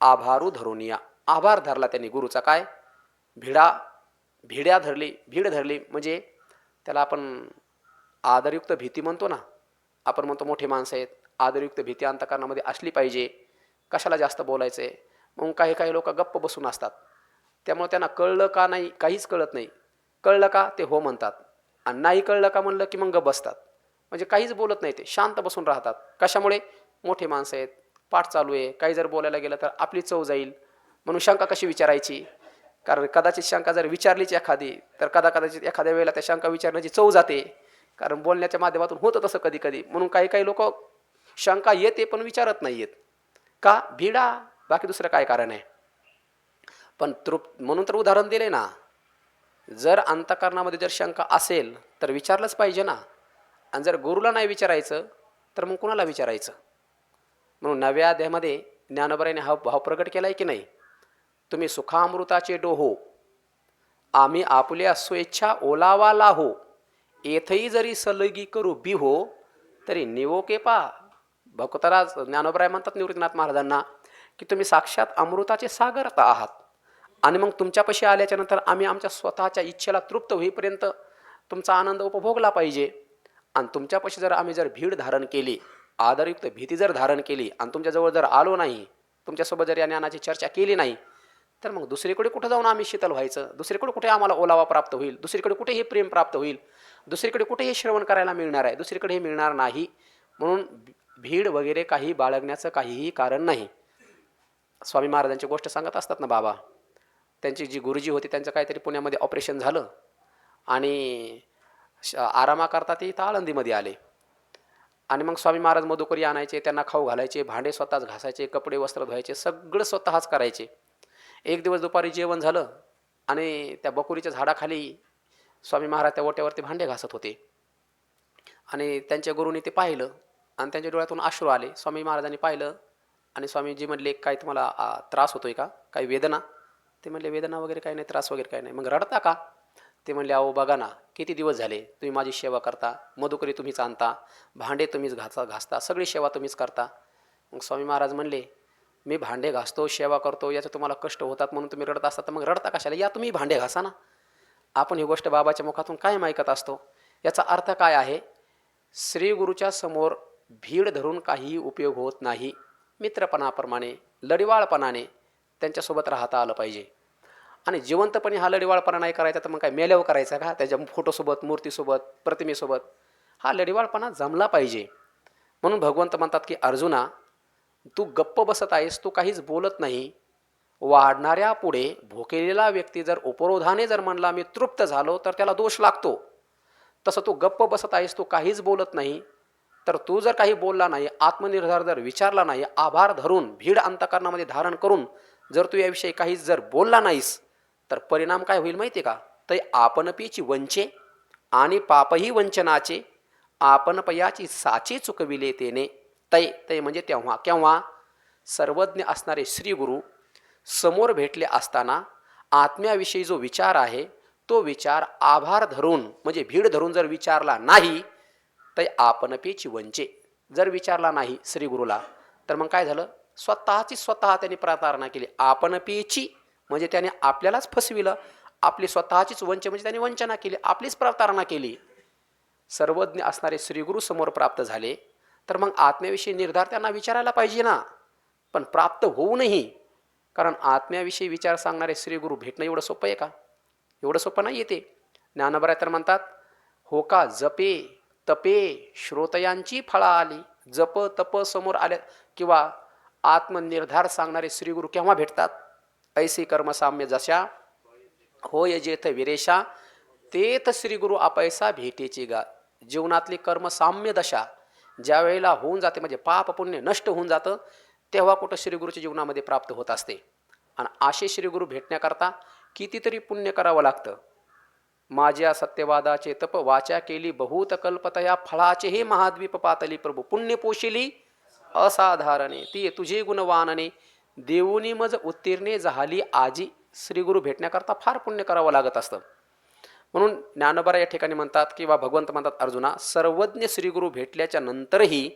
आभारू धरुनिया, आभार धरला त्यांनी गुरुचा. काय? भीड धरली, म्हणजे त्याला आपण आदरयुक्त भीती म्हणतो ना. आपण म्हणतो मोठे माणसं आहेत, आदरयुक्त भीती अंतःकरणामध्ये असली पाहिजे. कशाला जास्त बोलायचंय? मग काही लोक गप्प बसून असतात. त्यामुळे त्यांना कळलं का नाही, काहीच कळत नाही. कळलं का ते हो म्हणतात, आणि नाही कळलं का म्हणलं की मग बसतात. म्हणजे काहीच बोलत नाही, ते शांत बसून राहतात. कशामुळे? मोठे माणसं आहेत, पाठ चालू आहे, काही जर बोलायला गेलं तर आपली चव जाईल, म्हणून शंका कशी विचारायची? कारण कदाचित शंका जर विचारलीच एखादी, तर कदाचित एखाद्या वेळेला त्या शंका विचारण्याची चव जाते. कारण बोलण्याच्या माध्यमातून होतं तसं कधी कधी. म्हणून काही लोक शंका येते पण विचारत नाही येत. का? भिडा, बाकी दुसरं काय कारण आहे? पण म्हणून तर उदाहरण दिले ना. जर अंतःकरणामध्ये जर शंका असेल तर विचारलंच पाहिजे ना. आणि जर गुरुला नाही विचारायचं तर मग कुणाला विचारायचं? म्हणून नव्या अध्यायामध्ये ज्ञानोबरायाने हा भाव प्रकट केला आहे की नाही, तुम्ही सुखामृताचे डोहो, आम्ही आपुल्या स्वेच्छा ओलावाला हो, येथही जरी सलगी करू बिहो, तरी निवोके पा. भक्तराज ज्ञानोबराय म्हणतात निवृत्तीनाथ महाराजांना की तुम्ही साक्षात अमृताचे सागर आहात. आणि मग तुमच्यापाशी आल्याच्या नंतर आम्ही आमच्या स्वतःच्या इच्छेला तृप्त होईपर्यंत तुमचा आनंद उपभोगला पाहिजे. आणि तुमच्यापाशी जर आम्ही जर भीड धारण केली, आदरयुक्त भीती जर धारण केली आणि तुमच्याजवळ जर आलो नाही, तुमच्यासोबत जर या ज्ञानाची चर्चा केली नाही, तर मग दुसरीकडे कुठं जाऊन आम्ही शीतल व्हायचं? दुसरीकडे कुठे आम्हाला ओलावा प्राप्त होईल? दुसरीकडे कुठे हे प्रेम प्राप्त होईल? दुसरीकडे कुठे हे श्रवण करायला मिळणार आहे? दुसरीकडे हे मिळणार नाही. म्हणून भीड वगैरे काही बाळगण्याचं काहीही कारण नाही. स्वामी महाराजांची गोष्ट सांगत असतात ना बाबा, त्यांची जी गुरुजी होती त्यांचं काहीतरी पुण्यामध्ये ऑपरेशन झालं आणि आरामाकरता ते इथं आळंदीमध्ये आले. आणि मग स्वामी महाराज मधुकरी आणायचे, त्यांना खाऊ घालायचे, भांडे स्वतःच घासायचे, कपडे वस्त्र धुवायचे, सगळं स्वतःच करायचे. एक दिवस दुपारी जेवण झालं आणि त्या बकुरीच्या झाडाखाली स्वामी महाराज त्या ओट्यावरती भांडे घासत होते आणि त्यांच्या गुरुनी ते पाहिलं आणि त्यांच्या डोळ्यातून अश्रू आले. स्वामी महाराजांनी पाहिलं आणि स्वामीजी म्हणले, काय तुम्हाला त्रास होतोय का? काही वेदना? ते म्हणले, वेदना वगैरे काही नाही, त्रास वगैरे काही नाही. मग रडता का? ते म्हणले, अहो बघा ना, किती दिवस झाले तुम्ही माझी सेवा करता, मधुकरी तुम्हीच आणता, भांडे तुम्हीच घासता, सगळी सेवा तुम्हीच करता. मग स्वामी महाराज म्हणले, मी भांडे घासतो, सेवा करतो, याचं तुम्हाला कष्ट होतात म्हणून तुम्ही रडत असता, तर मग रडता कशाला? या तुम्ही भांडे घासा ना. आपण ही गोष्ट बाबाच्या मुखातून कायम ऐकत असतो. याचा अर्थ काय आहे? श्री गुरुच्या समोर भीड धरून काहीही उपयोग होत नाही. मित्रपणाप्रमाणे, लढिवाळपणाने त्यांच्यासोबत राहता आलं पाहिजे. आणि जिवंतपणे हा लढिवाळपणा नाही करायचा तर मग काय मेल्यावर करायचा का? त्याच्या फोटोसोबत, मूर्तीसोबत, प्रतिमेसोबत हा लढिवाळपणा जमला पाहिजे. म्हणून भगवंत म्हणतात की, अर्जुना, तू गप्प बसत आहेस, तू काहीच बोलत नाही. वाढणाऱ्या पुढे भोकेलेला व्यक्ती जर उपरोधाने जर म्हणला मी तृप्त झालो, तर त्याला दोष लागतो. तसं तू गप्प बसत आहेस, तू काहीच बोलत नाही, तर तू जर काही बोलला नाही, आत्मनिर्धार जर विचारला नाही, आभार धरून भीड अंतःकरणामध्ये धारण करून जर तू याविषयी काहीच जर बोलला नाहीस, तर परिणाम काय होईल माहिती आहे का? तै आपणपीची वंचे आणि पापही वंचनाचे, आपणपयाची साचे चुकविले तेने. तै तै म्हणजे तेव्हा, केव्हा? सर्वज्ञ असणारे श्री गुरु समोर भेटले असताना आत्म्याविषयी जो विचार आहे तो विचार आभार धरून म्हणजे भीड धरून जर विचारला नाही, तै आपणपेची वंचे, जर विचारला नाही श्री गुरुला, तर मग काय झालं? स्वतः त्यांनी प्रतारणा केली. आपणपेची म्हणजे त्याने आपल्यालाच फसविलं, आपली स्वतःचीच वंचे म्हणजे त्याने वंचना केली, आपलीच प्रतारणा केली. सर्वज्ञ असणारे श्रीगुरु समोर प्राप्त झाले, तर मग आत्म्याविषयी निर्धार त्यांना विचारायला पाहिजे ना. पण प्राप्त होऊनही, कारण आत्म्याविषयी विचार सांगणारे श्रीगुरु भेटणं एवढं सोपं आहे का? एवढं सोपं नाही येते. ज्ञानोबराय तर म्हणतात, हो का जपे तपे श्रोतयांची फळा आली. जप तप समोर आल्या किंवा आत्मनिर्धार सांगणारे श्रीगुरु केव्हा भेटतात? ऐसी कर्मसाम्य जशा होय जेथ विरेशा, तेथ श्रीगुरु अपैसा भेटेची गा. जीवनातली कर्मसाम्य दशा ज्या वेळेला होऊन जाते, म्हणजे पाप पुण्य नष्ट होऊन जातं, तेव्हा कुठं श्रीगुरूच्या जीवनामध्ये प्राप्त होत असते. आणि असे श्रीगुरु भेटण्याकरता कितीतरी पुण्य करावं लागतं. माझ्या सत्यवादाचे तप वाचा केली बहुत कल्पतया, फळाचे हे महाद्वीप पातली प्रभू, पुण्य पोशिली असाधारणे, ती तुझे गुणवानने, देऊनी मज उत्तीर्णे झाली आजी. श्रीगुरु भेटण्याकरता फार पुण्य करावं लागत असतं. म्हणून ज्ञानोबा या ठिकाणी म्हणतात किंवा भगवंत म्हणतात, अर्जुना, सर्वज्ञ श्रीगुरु भेटल्याच्या नंतरही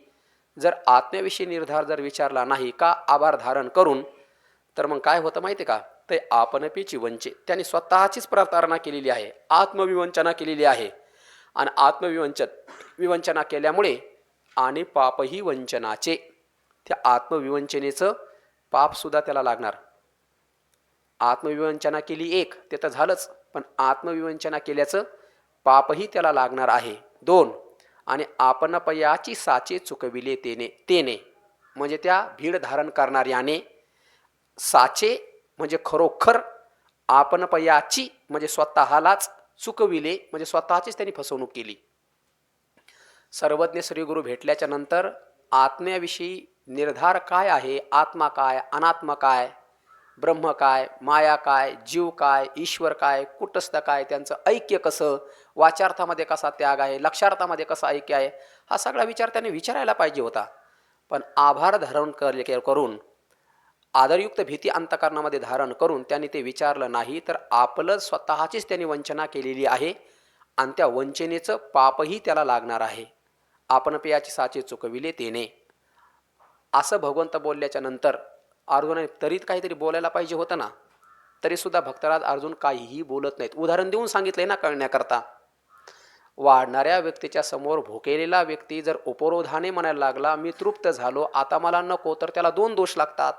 जर आत्म्याविषयी निर्धार जर विचारला नाही का आभार धारण करून, तर मग काय होतं माहिती का? ते आपणपीची वंचे, त्यांनी स्वतःचीच प्रतारणा केलेली आहे, आत्मविवंचना केलेली आहे. आणि विवंचना केल्यामुळे आणि पापही वंचनाचे, त्या आत्मविवंचनेचं पापसुद्धा त्याला लागणार. आत्मविवंचना केली एक, ते तर झालंच, पण आत्मविवंचना केल्याचं पापही त्याला लागणार आहे. दोन, आणि आपणपयाची साचे चुकविले तेने म्हणजे त्या भीड धारण करणाऱ्याने, साचे म्हणजे खरोखर, आपणपयाची म्हणजे स्वतःलाच, चुकविले म्हणजे स्वतःचीच त्यांनी फसवणूक केली. सर्वज्ञ श्रीगुरु भेटल्याच्या नंतर आत्म्याविषयी निर्धार काय आहे, आत्मा काय, अनात्मा काय, ब्रह्म काय, माया काय, जीव काय, ईश्वर काय, कुटस्थ काय, त्यांचं ऐक्य कसं, वाचार्थामध्ये कसा त्याग आहे, लक्षार्थामध्ये कसा ऐक्य आहे, हा सगळा विचार त्याने विचारायला पाहिजे होता. पण आभार धारण करून, आदरयुक्त भीती अंतःकरणामध्ये धारण करून त्यांनी ते विचारलं नाही, तर आपलं स्वतःचीच त्यांनी वंचना केलेली आहे आणि त्या वंचनेचं पापही त्याला लागणार आहे. आपण पेयाची साचे चुकविले तेने, असं भगवंत बोलल्याच्या नंतर अर्जुनाने तरीच काहीतरी बोलायला पाहिजे होतं ना. तरीसुद्धा भक्तराज अर्जुन काहीही बोलत नाहीत. उदाहरण देऊन सांगितलंय ना कळण्याकरता. वाढणाऱ्या व्यक्तीच्या समोर भुकेलेला व्यक्ती जर उपरोधाने म्हणायला लागला मी तृप्त झालो आता मला नको, तर त्याला दोन दोष लागतात.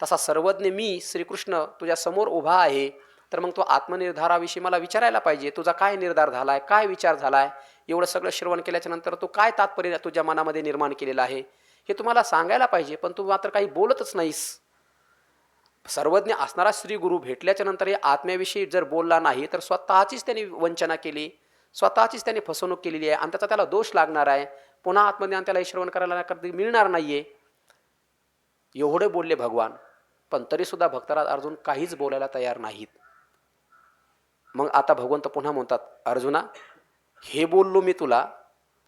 तसा सर्वज्ञ मी श्रीकृष्ण तुझ्या समोर उभा आहे, तर मग तो आत्मनिर्धाराविषयी मला विचारायला पाहिजे, तुझा काय निर्धार झालाय, काय विचार झालाय, एवढं सगळं श्रवण केल्याच्या नंतर तू काय तात्पर्य तुझ्या मनामध्ये निर्माण केलेलं आहे हे तुम्हाला सांगायला पाहिजे. पण तू मात्र काही बोलतच नाहीस. सर्वज्ञ असणारा श्री गुरु भेटल्याच्या नंतर आत्म्याविषयी जर बोलला नाही तर स्वतःचीच त्यांनी वंचना केली, स्वतःचीच त्यांनी फसवणूक केलेली आहे आणि त्याचा त्याला दोष लागणार आहे. पुन्हा आत्मज्ञान त्याला श्रवण करायला मिळणार नाहीये. एवढे बोलले भगवान, पण तरीसुद्धा भक्तराज अर्जुन काहीच बोलायला तयार नाहीत. मग आता भगवंत पुन्हा म्हणतात, अर्जुना हे बोललो मी तुला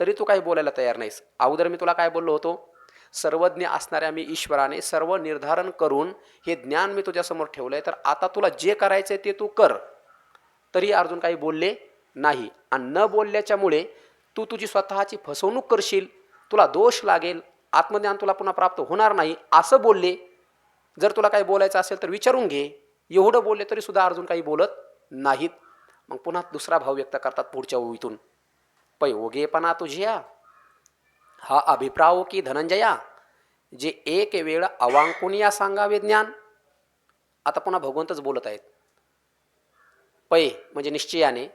तरी तू काही बोलायला तयार नाहीस. अगोदर मी तुला काय बोललो होतो, सर्वज्ञ असणाऱ्या मी ईश्वराने सर्व निर्धारण करून हे ज्ञान मी तुझ्यासमोर ठेवलंय, तर आता तुला जे करायचंय ते तू कर. तरी अर्जुन काही बोलले नाही. आणि न बोलल्याच्यामुळे तू तुझी स्वतःची फसवणूक करशील, तुला दोष लागेल, आत्मज्ञान तुला पुन्हा प्राप्त होणार नाही असं बोलले. जर तुला काही बोलायचं असेल तर विचारून घे. एवढं बोलले तरी सुद्धा अर्जुन काही बोलत नाहीत. मग पुन्हा दुसरा भाव व्यक्त करतात पुढच्या ओळीतून, पै ओगेपणा तुझ्या हा अभिप्रायो की धनंजया, जे एक वेळ अवांकुनिया सांगावे ज्ञान. आता पुन्हा भगवंतच बोलत आहेत. पै म्हणजे निश्चयाने,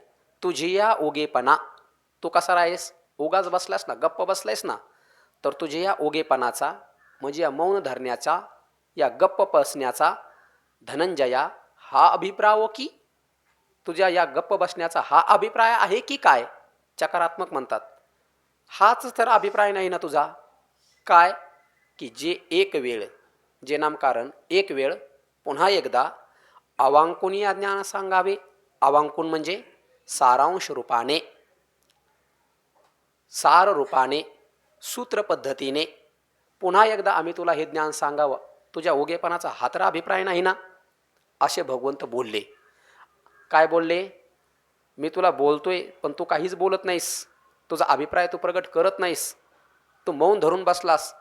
तुझिया ओगेपणा, तू कसा राहीस, उगाच बसलास ना, गप्प बसलायस ना, तर तुझ्या या ओगेपणाचा म्हणजे या मौन धरण्याचा, या गप्प बसण्याचा, धनंजया हा अभिप्राय की, तुझ्या या गप्प बसण्याचा हा अभिप्राय आहे की काय. चकारात्मक म्हणतात, हाच तर अभिप्राय नाही ना तुझा. काय की जे एक वेळ, जे नामकारण एक वेळ पुन्हा एकदा अवांकुनी ज्ञान सांगावे. अवांकुन म्हणजे सारांश रूपाने, सार रूपाने, सूत्र पद्धतीने पुन्हा एकदा आम्ही तुला हे ज्ञान सांगावं. तुझ्या ओगेपणाचा हा तर अभिप्राय नाही ना, असे भगवंत बोलले. काय बोलले, मी तुला बोलतोय पण तू काहीच बोलत नाहीस, तुझा अभिप्राय तू प्रगट करत नाहीस, तू मौन धरून बसलास,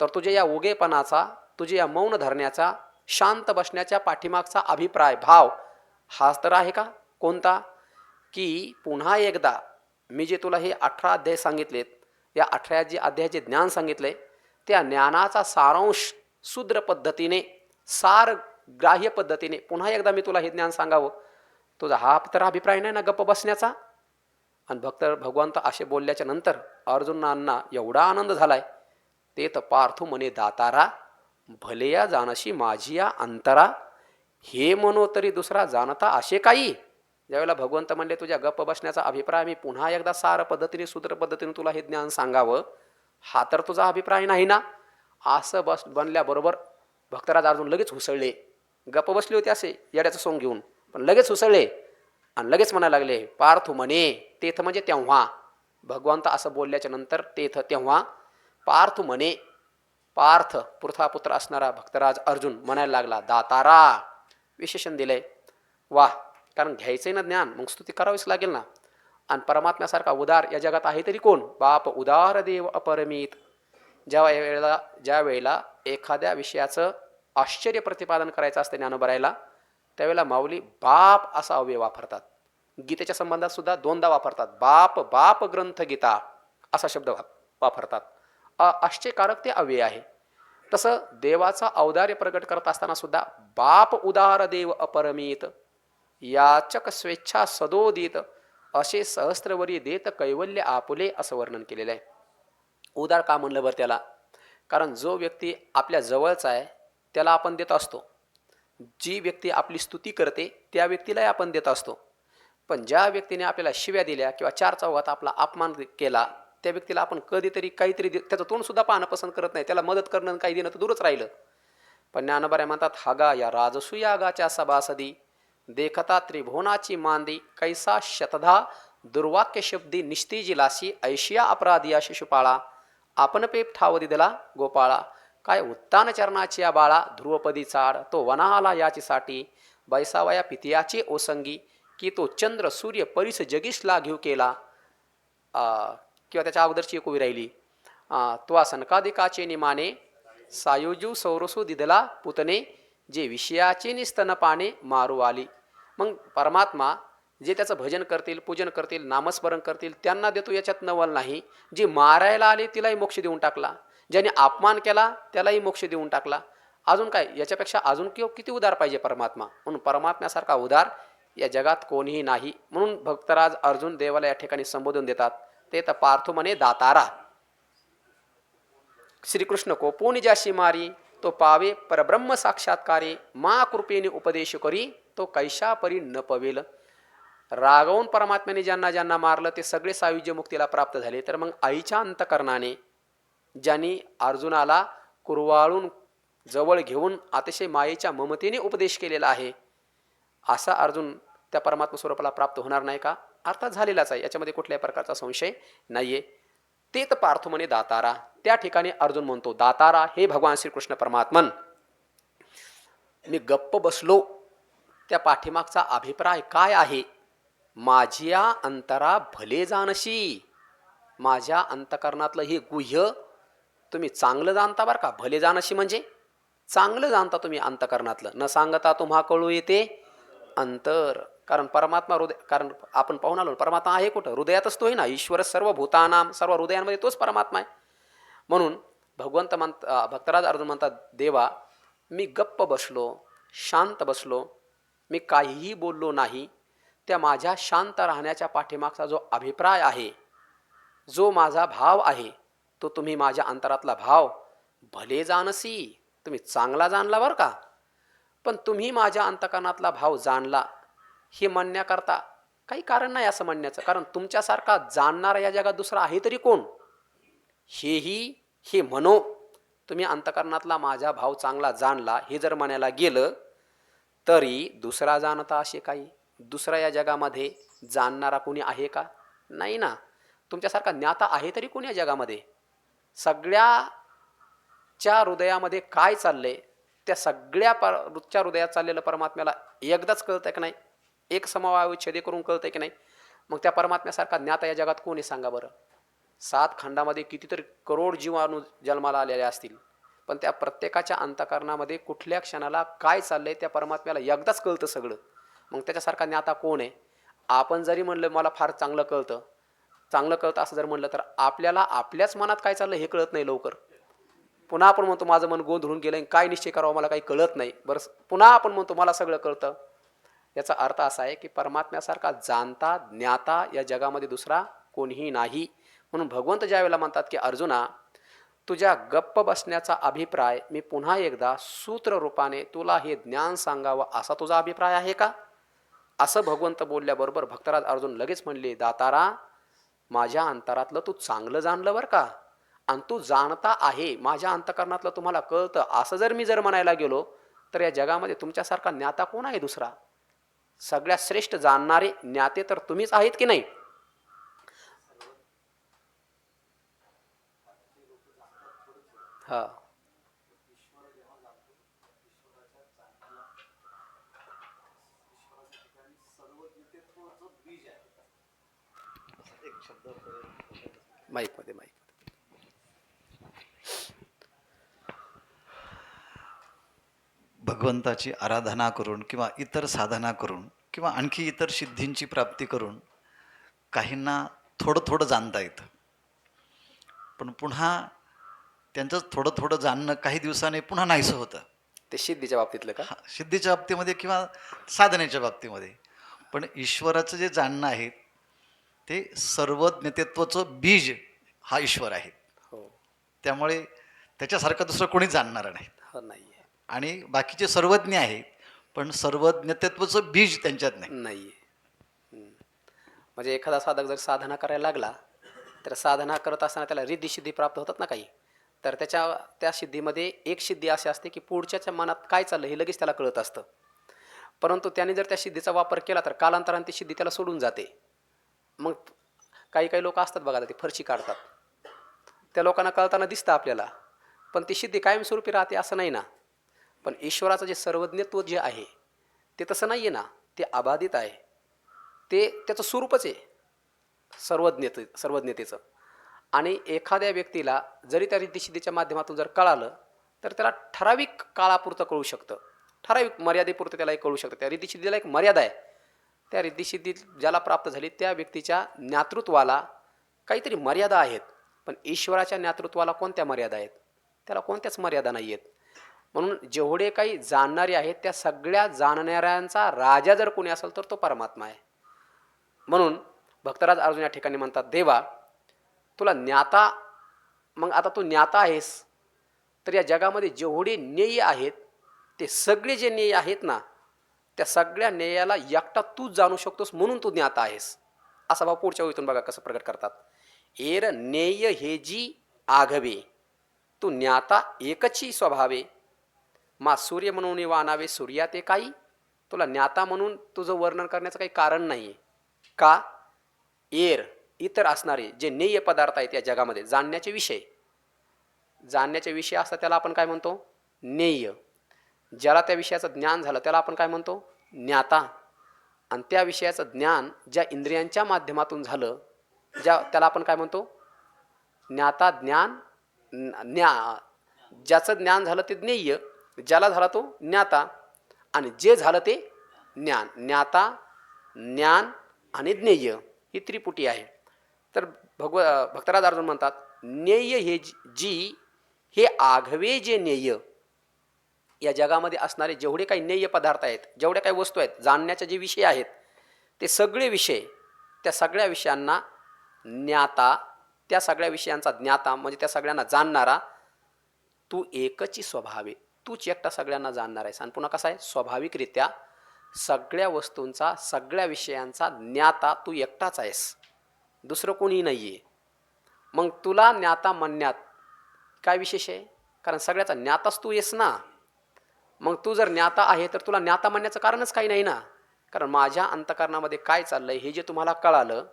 तर तुझ्या या ओगेपणाचा, तुझ्या या मौन धरण्याचा, शांत बसण्याच्या पाठीमागचा अभिप्राय भाव हाच तर आहे का. कोणता की पुन्हा एकदा मी जे तुला हे 18 अध्याय सांगितलेत, या 18 जे अध्यायाचे ज्ञान सांगितले, त्या ज्ञानाचा सारांश शूद्र पद्धतीने, सार ग्राह्य पद्धतीने पुन्हा एकदा मी तुला हे ज्ञान सांगावं. तुझा हा तर अभिप्राय नाही ना गप्प बसण्याचा. आणि भगवंत असे बोलल्याच्या नंतर अर्जुनांना एवढा आनंद झालाय, ते तर पार्थू म्हणे दातारा, भलेया जानशी माझी या अंतरा, हे म्हणो तरी दुसरा जाणता असे काही. ज्यावेळेला भगवंत म्हणले तुझ्या गप्प बसण्याचा अभिप्राय मी पुन्हा एकदा सार पद्धतीने, सूत्र पद्धतीने तुला हे ज्ञान सांगावं, हा तर तुझा अभिप्राय नाही ना. असं बनल्याबरोबर भक्तराज अर्जुन लगेच हुसळले. गप्प बसले होते असे येड्याचं सोंग घेऊन, पण लगेच हुसळले आणि लगेच म्हणायला लागले, पार्थ म्हणे, तेथ म्हणजे तेव्हा. भगवंत असं बोलल्याच्या नंतर तेथ तेव्हा पार्थ म्हणे, पार्थ पृथापुत्र असणारा भक्तराज अर्जुन म्हणायला लागला, दातारा, विशेषण दिलंय. वाह, कारण घ्यायचंय ना ज्ञान, मग स्तुती करावीच लागेल ना. आणि परमात्म्यासारखा उदार या जगात आहे तरी कोण. बाप उदार देव अपरमित. ज्या वेळेला एखाद्या विषयाचं आश्चर्य प्रतिपादन करायचं असतं ज्ञानोबरायला, त्यावेळेला माऊली बाप असा अव्यय वापरतात. गीतेच्या संबंधात सुद्धा दोनदा वापरतात. बाप, बाप ग्रंथ गीता असा शब्द वापरतात. आश्चर्यकारक ते अव्यय आहे. तसं देवाचा औदार्य प्रकट करत असताना सुद्धा बाप उदार देव अपरमित, याचक स्वेच्छा सदोदित, असे सहस्त्रवरी देत कैवल्य आपुले, असं वर्णन केलेलं आहे. उदार का म्हणलं बरं त्याला, कारण जो व्यक्ती आपल्या जवळचा आहे त्याला आपण देत असतो. जी व्यक्ती आपली स्तुती करते त्या व्यक्तीलाही आपण देत असतो. पण ज्या व्यक्तीने आपल्याला शिव्या दिल्या किंवा चार चौघात आपला अपमान केला, त्या व्यक्तीला आपण कधीतरी काहीतरी त्याचं तोंड सुद्धा पाहणं पसंत करत नाही. त्याला मदत करणं काही देणं तर दूरच राहिलं. पण ज्ञानोबराय म्हणतात, हागा या राजसूयागाच्या सभासदी, देखता त्रिभुवनाची मांदी, कैसा शतधा दुर्वाक्य शब्दी निस्तेजी लासी, ऐशिया अपराधिया शिशुपाळा, आपण पेप ठाव दिदला गोपाळा, काय उत्तान चरणाची या बाळा, ध्रुवपदी चाड तो वनाला याची साठी, बैसावया पितियाची ओसंगी, की तो चंद्र सूर्य परिस जगीसला घेऊ केला. किंवा त्याच्या अगोदरची एक उभी राहिली, तो सनकादिकाचे निमाने, सायुजू सौरसू दिदला पुतने, जे विषयाचे निस्तन पाने मारू आली. मग परमात्मा जे त्याचं भजन करतील, पूजन करतील, नामस्मरण करतील त्यांना देतो, याच्यात नवल नाही. जी मारायला आली तिलाही मोक्ष देऊन टाकला, ज्याने अपमान केला त्यालाही मोक्ष देऊन टाकला. अजून काय याच्यापेक्षा अजून किती उदार पाहिजे परमात्मा. म्हणून परमात्म्यासारखा उदार या जगात कोणीही नाही. म्हणून भक्तराज अर्जुन देवाला या ठिकाणी संबोधन देतात. ते तर पार्थो म्हणे दातारा. श्रीकृष्ण कोपोनी ज्याशी मारी, तो पावे परब्रह्म साक्षात्कारे. मा कृपेने उपदेश करी, तो कैशा परी न पवेल. रागवून परमात्म्याने ज्यांना ज्यांना मारलं ते सगळे सायुज्य मुक्तीला प्राप्त झाले. तर मग आईच्या अंतकरणाने ज्यांनी अर्जुनाला कुरवाळून जवळ घेऊन अतिशय मायेच्या ममतेने उपदेश केलेला आहे, असा अर्जुन त्या परमात्मा स्वरूपाला प्राप्त होणार नाही का? अर्थात झालेलाच आहे, याच्यामध्ये कुठल्याही प्रकारचा संशय नाहीये. ते तर पार्थ म्हणे दातारा. त्या ठिकाणी अर्जुन म्हणतो, दातारा हे भगवान श्रीकृष्ण परमात्मन, मी गप्प बसलो त्या पाठीमागचा अभिप्राय काय आहे? माझ्या अंतरा भले जानशी. माझ्या अंतकरणातलं हे गुह्य तुम्ही चांगलं जाणता बरं का. भले जानशी म्हणजे चांगलं जाणता तुम्ही अंतकरणातलं. न सांगता तुम्हा कळू येते अंतर. कारण परमात्मा हृदय, कारण आपण पाहून आलो परमात्मा आहे कुठं? हृदयातच तो आहे ना. ईश्वर सर्व भूतानाम, सर्व हृदयांमध्ये तोच परमात्मा आहे. म्हणून भगवंत भक्तराज अर्जुन म्हणतात, देवा मी गप्प बसलो, शांत बसलो, मी काहीही बोललो नाही. त्या माझ्या शांत राहण्याच्या पाठीमागचा जो अभिप्राय आहे, जो माझा भाव आहे, तो तुम्ही माझ्या अंतरातला भाव भले जानसी, तुम्ही चांगला जाणला बरं का. पण तुम्ही माझ्या अंतकरणातला भाव जाणला हे म्हणण्याकरता काही कारण नाही असं म्हणण्याचं. कारण तुमच्यासारखा जाणणारा या जगात दुसरा आहे तरी कोण? हे म्हणो तुम्ही अंतकरणातला माझा भाव चांगला जाणला, हे जर म्हणायला गेलं तरी दुसरा जाणता असे काही दुसरा या जगामध्ये जाणणारा कोणी आहे का? नाही ना. तुमच्यासारखा ज्ञाता आहे तरी कोणी या जगामध्ये? सगळ्याच्या हृदयामध्ये काय चाललंय त्या सगळ्याच्या हृदयात चाललेलं परमात्म्याला एकदाच कळतंय की नाही? एक समवाय छेदे करून कळतंय की नाही? मग त्या परमात्म्यासारखा ज्ञाता या जगात कोणी सांगा बरं? 7 खंडामध्ये कितीतरी करोड जीवाणू जन्माला आलेले असतील, पण त्या प्रत्येकाच्या अंतकरणामध्ये कुठल्या क्षणाला काय चाललंय त्या परमात्म्याला एकदाच कळतं सगळं. मग त्याच्यासारखा ज्ञाता कोण आहे? आपण जरी म्हणलं मला फार चांगलं कळतं असं जर म्हणलं तर आपल्याला आपल्याच मनात काय चाललं हे कळत नाही लवकर. पुन्हा आपण म्हणतो माझं मन गोंधळून गेलं, काय निश्चय करावं मला काही कळत नाही. बरं, पुन्हा आपण म्हणतो मला सगळं कळतं. याचा अर्थ असा आहे की परमात्म्यासारखा जाणता ज्ञाता या जगामध्ये दुसरा कोणीही नाही. म्हणून भगवंत ज्या वेळेला म्हणतात की अर्जुना, तुझ्या गप्प बसण्याचा अभिप्राय मी पुन्हा एकदा सूत्र रूपाने तुला हे ज्ञान सांगावं असा तुझा अभिप्राय आहे का? असं भगवंत बोलल्याबरोबर भक्तराज अर्जुन लगेच म्हणले, दातारा माझ्या अंतरातलं तू चांगलं जाणलं बरं का. आणि तू जाणता आहे, माझ्या अंतकरणातलं तुम्हाला कळतं असं जर मी म्हणायला गेलो तर या जगामध्ये तुमच्यासारखा ज्ञाता कोण आहे दुसरा? सगळ्यात श्रेष्ठ जाणणारे ज्ञाते तर तुम्हीच आहेत की नाही? हा, माईकमध्ये भगवंताची आराधना करून किंवा इतर साधना करून किंवा आणखी इतर सिद्धींची प्राप्ती करून काहींना थोडं थोडं जाणता येतं. पण पुन्हा त्यांचं थोडं थोडं जाणणं काही दिवसाने पुन्हा नाहीसं होतं. ते सिद्धीच्या बाबतीतलं का? सिद्धीच्या बाबतीमध्ये किंवा साधनेच्या बाबतीमध्ये. पण ईश्वराचं जे जाणणं आहे ते सर्वज्ञतेत्वाचं बीज हा ईश्वर आहे. हो, त्यामुळे त्याच्यासारखं दुसरं कोणीच जाणणारं नाही. हो, नाही आहे. आणि बाकीचे सर्वज्ञ आहेत पण सर्वज्ञतेत्वाचं बीज त्यांच्यात नाही. नाही. म्हणजे एखादा साधक जर साधना करायला लागला तर साधना करत असताना त्याला रिद्धी सिद्धी प्राप्त होतात ना काही, तर त्या सिद्धीमध्ये एक सिद्धी अशी असते की पुढच्याच्या मनात काय चाललं हे लगेच त्याला कळत असतं. परंतु त्याने जर त्या सिद्धीचा वापर केला तर कालांतराने ती सिद्धी त्याला सोडून जाते. मग काही लोक असतात बघा, ते फरशी काढतात, त्या लोकांना कळताना दिसतं आपल्याला, पण ती सिद्धी कायमस्वरूपी राहते असं नाही ना. पण ईश्वराचं जे सर्वज्ञत्व जे आहे ते तसं नाही आहे ना, ते अबाधित आहे. ते त्याचं स्वरूपच आहे सर्वज्ञतेचं. आणि एखाद्या व्यक्तीला जरी त्या रिद्धिसिद्धीच्या माध्यमातून जर कळालं तर त्याला ठराविक काळापुरतं कळू शकतं, ठराविक मर्यादेपुरतं त्याला कळू शकतं. त्या रिद्धिसिद्धीला एक मर्यादा आहे. त्या रिद्धिसिद्धी ज्याला प्राप्त झाली त्या व्यक्तीच्या ज्ञातृत्वाला काहीतरी मर्यादा आहेत, पण ईश्वराच्या ज्ञातृत्वाला कोणत्या मर्यादा आहेत? त्याला कोणत्याच मर्यादा नाही आहेत. म्हणून जेवढे काही जाणणारे आहेत त्या सगळ्या जाणणाऱ्यांचा राजा जर कोणी असेल तर तो परमात्मा आहे. म्हणून भक्तराज अर्जुन या ठिकाणी म्हणतात, देवा तुला ज्ञाता, मग आता तू ज्ञाता आहेस, तर या जगामध्ये जेवढे नेय आहेत ते सगळे जे नेय आहेत ना, त्या सगळ्या नेयाला एकटा तूच जाणू शकतोस, म्हणून तू ज्ञाता आहेस. असा भाव पुढच्या ओळीतून बघा कसं प्रकट करतात. एर नेय हे जी आघवे, तू ज्ञाता एकची स्वभावे, मा सूर्य म्हणून वानावे सूर्या ते काही. तुला ज्ञाता म्हणून तुझं वर्णन करण्याचं काही कारण नाही आहे. का? एर इतर असणारे जे नेय पदार्थ आहेत या जगामध्ये, जाणण्याचे विषय असतात त्याला आपण काय म्हणतो? नेय. ज्याला त्या विषयाचं ज्ञान झालं त्याला आपण काय म्हणतो? ज्ञाता. आणि त्या विषयाचं ज्ञान ज्या इंद्रियांच्या माध्यमातून झालं त्याला आपण काय म्हणतो? ज्ञाता. ज्याचं ज्ञान झालं ते ज्ञेय, ज्याला झाला तो ज्ञाता, आणि जे झालं ते ज्ञान. ज्ञाता, ज्ञान आणि ज्ञेय ही त्रिपुटी आहे. तर भक्तराज अर्जुन म्हणतात, ज्ञेय हे जी हे आघवे जे नेय, या जगामध्ये असणारे जेवढे काही नेय पदार्थ आहेत, जेवढ्या काही वस्तू आहेत, जाणण्याचे जे विषय आहेत, ते सगळे विषय, त्या सगळ्या विषयांना ज्ञाता, त्या सगळ्या विषयांचा ज्ञाता म्हणजे त्या सगळ्यांना जाणणारा तू एकची स्वभावे, तूच एकटा सगळ्यांना जाणणार आहेस. आणि पुन्हा कसा आहे? स्वाभाविकरित्या सगळ्या वस्तूंचा, सगळ्या विषयांचा ज्ञाता तू एकटाच आहेस, दुसरं कोणी नाही आहे. मग तुला ज्ञाता म्हणण्यात काय विशेष आहे? कारण सगळ्याचा ज्ञाताच तू येस ना. मग तू जर ज्ञाता आहे तर तुला ज्ञाता म्हणण्याचं कारणच काही नाही ना. कारण माझ्या अंतःकरणामध्ये काय चाललंय हे जे तुम्हाला कळालं,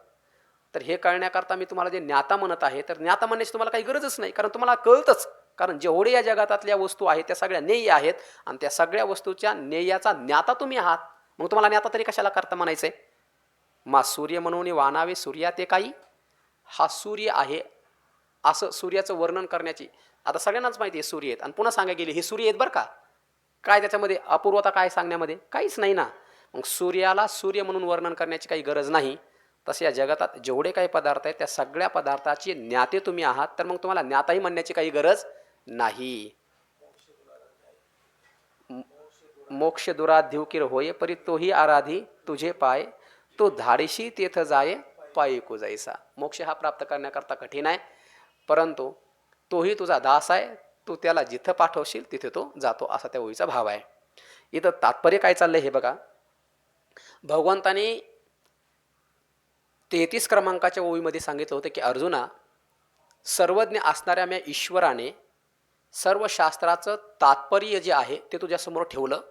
तर हे कळण्याकरता मी तुम्हाला जे ज्ञाता म्हणत आहे, तर ज्ञाता म्हणण्याची तुम्हाला काही गरजच नाही, कारण तुम्हाला कळतंच. कारण जेवढे या जगातातल्या वस्तू आहेत त्या सगळ्या नेय आहेत, आणि त्या सगळ्या वस्तूच्या नेयाचा ज्ञाता तुम्ही आहात. मग तुम्हाला ज्ञाता तरी कशाला करता म्हणायचंय? मा सूर्य म्हणून वानावे सूर्या ते काही. हा सूर्य आहे असं सूर्याचं वर्णन करण्याची आता सगळ्यांनाच माहिती आहे सूर्य आहेत, आणि पुन्हा सांगायला गेले हे सूर्य आहेत बरं का. काय त्याच्यामध्ये अपूर्वता काय सांगण्यामध्ये? काहीच नाही ना. मग सूर्याला सूर्य म्हणून वर्णन करण्याची काही गरज नाही. तसे या जगातात जेवढे काही पदार्थ आहेत त्या सगळ्या पदार्थाचे ज्ञाते तुम्ही आहात, तर मग तुम्हाला ज्ञाताही म्हणण्याची काही गरज नाही. मोक्ष दुराध्युकीर होय परी तोही आराधी तुझे पाय, तो धाडीशी तेथ जाय पायी को जायसा. मोक्ष हा प्राप्त करण्याकरता कठीण आहे, परंतु तोही तुझा दास आहे, तू त्याला जिथं पाठवशील तिथे तो जातो, असा त्या ओळीचा भाव आहे. इथं तात्पर्य काय चाललंय हे बघा. भगवंताने 33 क्रमांकाच्या ओळीमध्ये सांगितलं होतं की अर्जुना, सर्वज्ञ असणाऱ्या म्या ईश्वराने सर्व शास्त्राचं तात्पर्य जे आहे ते तुझ्यासमोर ठेवलं.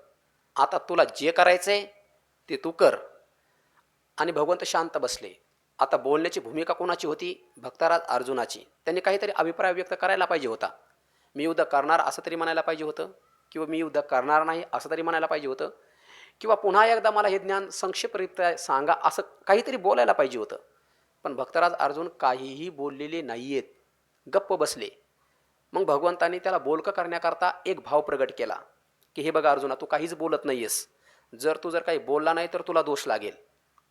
आता तुला जे करायचंय ते तू कर. आणि भगवंत शांत बसले. आता बोलण्याची भूमिका कोणाची होती? भक्तराज अर्जुनाची. त्यांनी काहीतरी अभिप्राय व्यक्त करायला पाहिजे होता. मी युद्ध करणार असं तरी म्हणायला पाहिजे होतं, किंवा मी युद्ध करणार नाही असं तरी म्हणायला पाहिजे होतं, किंवा पुन्हा एकदा मला हे ज्ञान संक्षिप्तरित्या सांगा असं काहीतरी बोलायला पाहिजे होतं. पण भक्तराज अर्जुन काहीही बोललेले नाही आहेत, गप्प बसले. मग भगवंतांनी त्याला बोलकं करण्याकरता एक भाव प्रगट केला की हे बघा अर्जुना, तू काहीच बोलत नाही आहेस. तू जर काही बोलला नाही तर तुला दोष लागेल.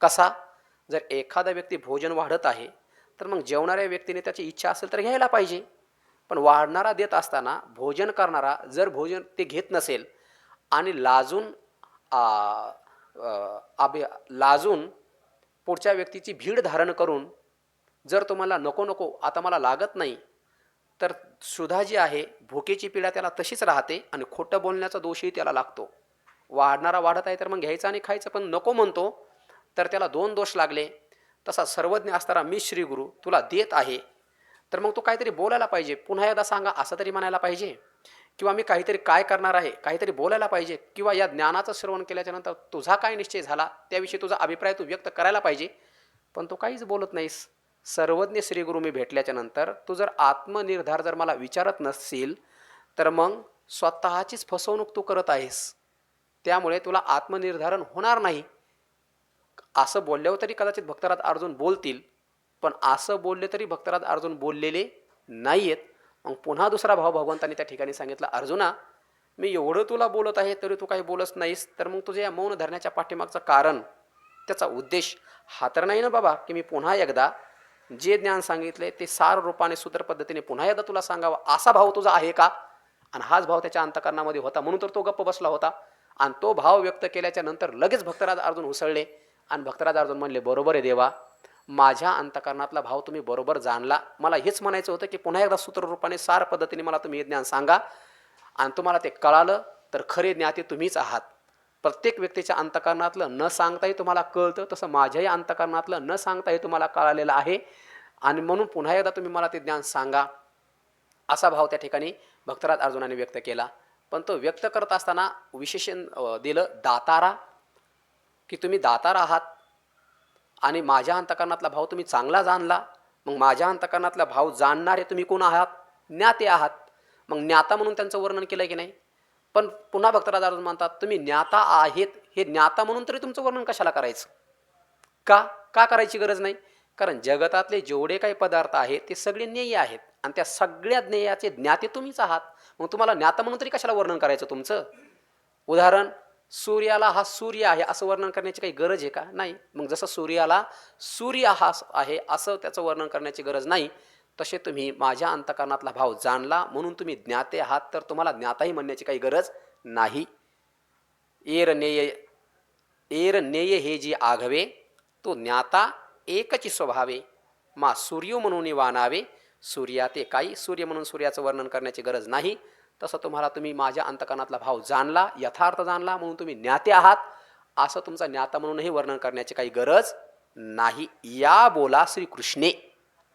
कसा? जर एखादा व्यक्ती भोजन वाढत आहे तर मग जेवणाऱ्या व्यक्तीने त्याची इच्छा असेल तर घ्यायला पाहिजे. पण वाढणारा देत असताना भोजन करणारा जर भोजन ते घेत नसेल आणि लाजून पुढच्या व्यक्तीची भीड धारण करून जर तुम्हाला नको नको आता मला लागत नाही, तर सुद्धा जी आहे भुकेची पीडा त्याला तशीच राहते आणि खोटं बोलण्याचा दोषही त्याला लागतो. वाढणारा वाढत आहे तर मग घ्यायचं आणि खायचं, पण नको म्हणतो तर त्याला 2 दोष लागले. तसा सर्वज्ञ असताना मी श्री गुरु तुला देत आहे, तर मग तू काहीतरी बोलायला पाहिजे. पुन्हा एकदा सांगा असं तरी म्हणायला पाहिजे, किंवा मी काहीतरी काय करणार आहे काहीतरी बोलायला पाहिजे, किंवा या ज्ञानाचं श्रवण केल्याच्यानंतर तुझा काय निश्चय झाला त्याविषयी तुझा अभिप्राय तू व्यक्त करायला पाहिजे. पण तू काहीच बोलत नाहीस. सर्वज्ञ श्रीगुरु मी भेटल्याच्यानंतर तू जर आत्मनिर्धार जर मला विचारत नसशील तर मग स्वतःचीच फसवणूक तू करत आहेस. त्यामुळे तुला आत्मनिर्धारण होणार नाही. असं बोलल्यावर तरी कदाचित भक्तराज अर्जुन बोलतील, पण असं बोलले तरी भक्तराज अर्जुन बोललेले नाही आहेत. मग पुन्हा दुसरा भाव भगवंतांनी त्या ठिकाणी सांगितला, अर्जुना मी एवढं तुला बोलत आहे तरी तू काही बोलत नाहीस, तर मग तुझ्या या मौन धरण्याच्या पाठीमागचं कारण त्याचा उद्देश हा तर नाही ना बाबा की मी पुन्हा एकदा जे ज्ञान सांगितले ते सार रूपाने सूत्र पद्धतीने पुन्हा एकदा तुला सांगावं असा भाव तुझा आहे का? आणि हाच भाव त्याच्या अंतकरणामध्ये होता म्हणून तर तो गप्प बसला होता. आणि तो भाव व्यक्त केल्याच्या नंतर लगेच भक्तराज अर्जुन उसळले आणि भक्तराज अर्जुन म्हणले, बरोबर आहे देवा, माझ्या अंतकरणातला भाव तुम्ही बरोबर जाणला. मला हेच म्हणायचं होतं की पुन्हा एकदा सूत्ररूपाने सार पद्धतीने मला तुम्ही हे ज्ञान सांगा. आणि तुम्हाला ते कळालं तर खरे ज्ञाते तुम्हीच आहात. प्रत्येक व्यक्तीच्या अंतकरणातलं न सांगताही तुम्हाला कळतं, तसं माझ्याही अंतकरणातलं न सांगताही तुम्हाला कळालेलं आहे. आणि म्हणून पुन्हा एकदा तुम्ही मला ते ज्ञान सांगा असा भाव त्या ठिकाणी भक्तराज अर्जुनाने व्यक्त केला. पण तो व्यक्त करत असताना विशेषण दिलं दातारा, की तुम्ही दातार आहात आणि माझ्या अंतकरणातला भाव तुम्ही चांगला जाणला. मग माझ्या अंतकरणातला भाव जाणणारे तुम्ही कोण आहात? ज्ञाते आहात. मग ज्ञाता म्हणून त्यांचं वर्णन केलं की नाही? पण पुन्हा भक्तराज अर्जुन म्हणतात, तुम्ही ज्ञाता आहेत हे ज्ञाता म्हणून तरी तुमचं वर्णन कशाला करायचं? का का करायची गरज नाही? कारण जगतातले जेवढे काही पदार्थ आहेत ते सगळे ज्ञेय आहेत आणि त्या सगळ्या ज्ञेयाचे ज्ञाते तुम्हीच आहात. मग तुम्हाला ज्ञाता म्हणून तरी कशाला वर्णन करायचं तुमचं? उदाहरण, सूर्याला हा सूर्य आहे असं वर्णन करण्याची काही गरज आहे का? नाही. मग जसं सूर्याला सूर्य हा आहे असं त्याचं वर्णन करण्याची गरज नाही, तसे तुम्ही माझ्या अंतकरणातला भाव जाणला म्हणून तुम्ही ज्ञाते आहात, तर तुम्हाला ज्ञाताही म्हणण्याची काही गरज नाही. एर नेय हे जी आघवे, तो ज्ञाता एकची स्वभावे, मा सूर्य म्हणून वानावे. सूर्या ते काही सूर्य म्हणून सूर्याचं वर्णन करण्याची गरज नाही. तसं तुम्ही माझ्या अंतकरणातला भाव जाणला, यथार्थ जाणला म्हणून तुम्ही ज्ञाते आहात, असं तुमचा ज्ञाता म्हणूनही वर्णन करण्याची काही गरज नाही. या बोला श्रीकृष्णे,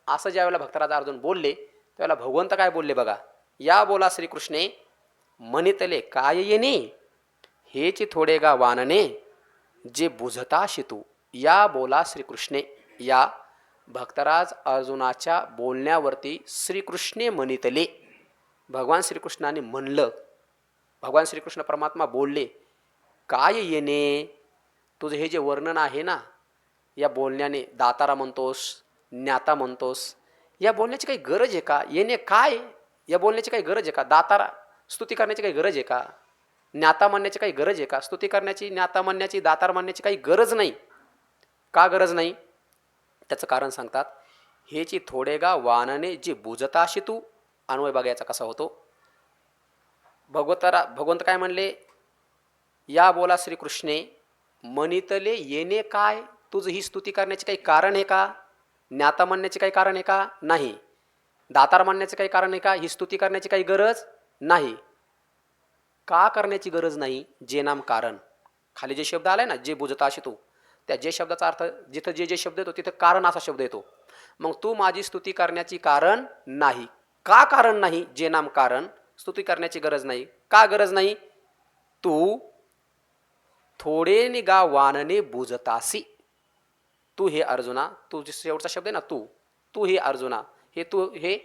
असं ज्यावेळेला भक्तराज अर्जुन बोलले त्यावेळेला भगवंत काय बोलले बघा. या बोला श्रीकृष्णे मनितले काय येणे, हेची थोडे गा वानने, जे बुझता शितू. या बोला श्रीकृष्णे, या भक्तराज अर्जुनाच्या बोलण्यावरती श्रीकृष्णे मनितले, भगवान श्रीकृष्णाने म्हणलं, भगवान श्रीकृष्ण परमात्मा बोलले, काय येणे, तुझं हे जे वर्णन आहे ना, या बोलण्याने दातारा म्हणतोस, ज्ञाता म्हणतोस, या बोलण्याची काही गरज आहे का? येणे काय, या बोलण्याची काही गरज आहे का? दातारा स्तुती करण्याची काही गरज आहे का? ज्ञाता म्हणण्याची काही गरज आहे का? स्तुती करण्याची, ज्ञाता म्हणण्याची, दातार म्हणण्याची काही गरज नाही. का गरज नाही? त्याचं कारण सांगतात. हेची थोडेगा वानने जे बुजताशी तू. अन्वय बघायचा कसा होतो. भगवंत काय म्हणले, या बोला श्रीकृष्णे मनितले येणे काय, तुझं ही स्तुती करण्याची काही कारण आहे का? ज्ञाता म्हणण्याचे काही कारण आहे का? नाही. दातार म्हणण्याचे काही कारण आहे का? ही स्तुती करण्याची काही गरज नाही. का करण्याची गरज नाही? जे नाम कारण. खाली जे शब्द आलाय ना, जे बुजताशी तू, त्या जे शब्दाचा अर्थ जिथं जे शब्द येतो तिथं कारण असा शब्द येतो. मग तू माझी स्तुती करण्याची कारण नाही. का कारण नाही? जे नाम कारण. स्तुती करण्याची गरज नाही. का गरज नाही? तू थोडे निगा वानने बुजतासी. तू हे अर्जुना, तू शेवटचा शब्द आहे ना, तू हे अर्जुना, हे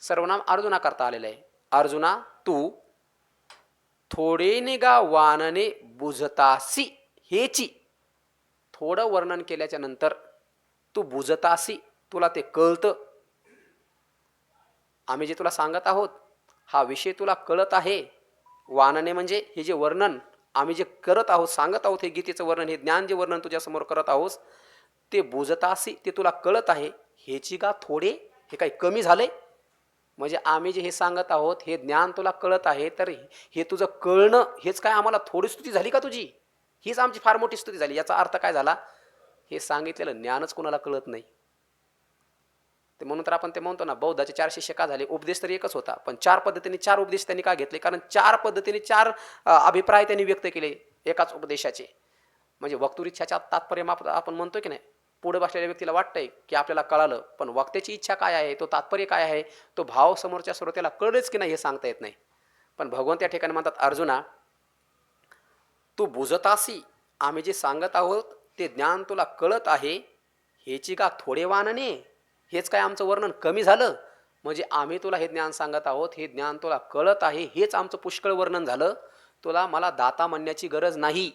सर्वनाम अर्जुना करता आलेलं आहे. अर्जुना तू थोडे निगा वानने बुजतासी, हेची थोडं वर्णन केल्याच्या नंतर तू बुजतासी, तुला ते कळतं. आम्ही जे तुला सांगत आहोत हा विषय तुला कळत आहे. वानने म्हणजे हे जे वर्णन आम्ही जे करत आहोत, सांगत आहोत, हे गीतेचं वर्णन, हे ज्ञान जे वर्णन तुझ्यासमोर करत आहोत ते बुजतासी, ते तुला कळत आहे. हेची का थोडे, हे काही कमी झाले? म्हणजे आम्ही जे हे सांगत आहोत हे ज्ञान तुला कळत आहे, तर हे तुझं कळणं हेच काय आम्हाला थोडी स्तुती झाली का तुझी? हीच आमची फार मोठी स्तुती झाली. याचा अर्थ काय झाला? हे सांगितलेलं ज्ञानच कोणाला कळत नाही. ते म्हणून तर आपण ते म्हणतो ना, बौद्धाचे 4 शिष्य का झाले? उपदेश तर एकच होता, पण 4 पद्धतीने 4 उपदेश त्यांनी का घेतले? कारण 4 पद्धतीने 4 अभिप्राय त्यांनी व्यक्त केले एकाच उपदेशाचे. म्हणजे वक्तुरिच्छाच्या तात्पर्य आपण म्हणतो की नाही, पुढे बसलेल्या व्यक्तीला वाटतंय की आपल्याला कळालं, पण वक्त्याची इच्छा काय आहे, तो तात्पर्य काय आहे, तो भाव समोरच्या श्रोत्याला कळलेच की नाही हे सांगता येत नाही. पण भगवंत या ठिकाणी म्हणतात, अर्जुना तू बुजतासी, आम्ही जे सांगत आहोत ते ज्ञान तुला कळत आहे. हेची का थोडे वानने, हेच काय आमचं वर्णन कमी झालं? म्हणजे आम्ही तुला हे ज्ञान सांगत आहोत, हे ज्ञान तुला कळत आहे, हेच आमचं पुष्कळ वर्णन झालं. तुला मला दाता म्हणण्याची गरज नाही,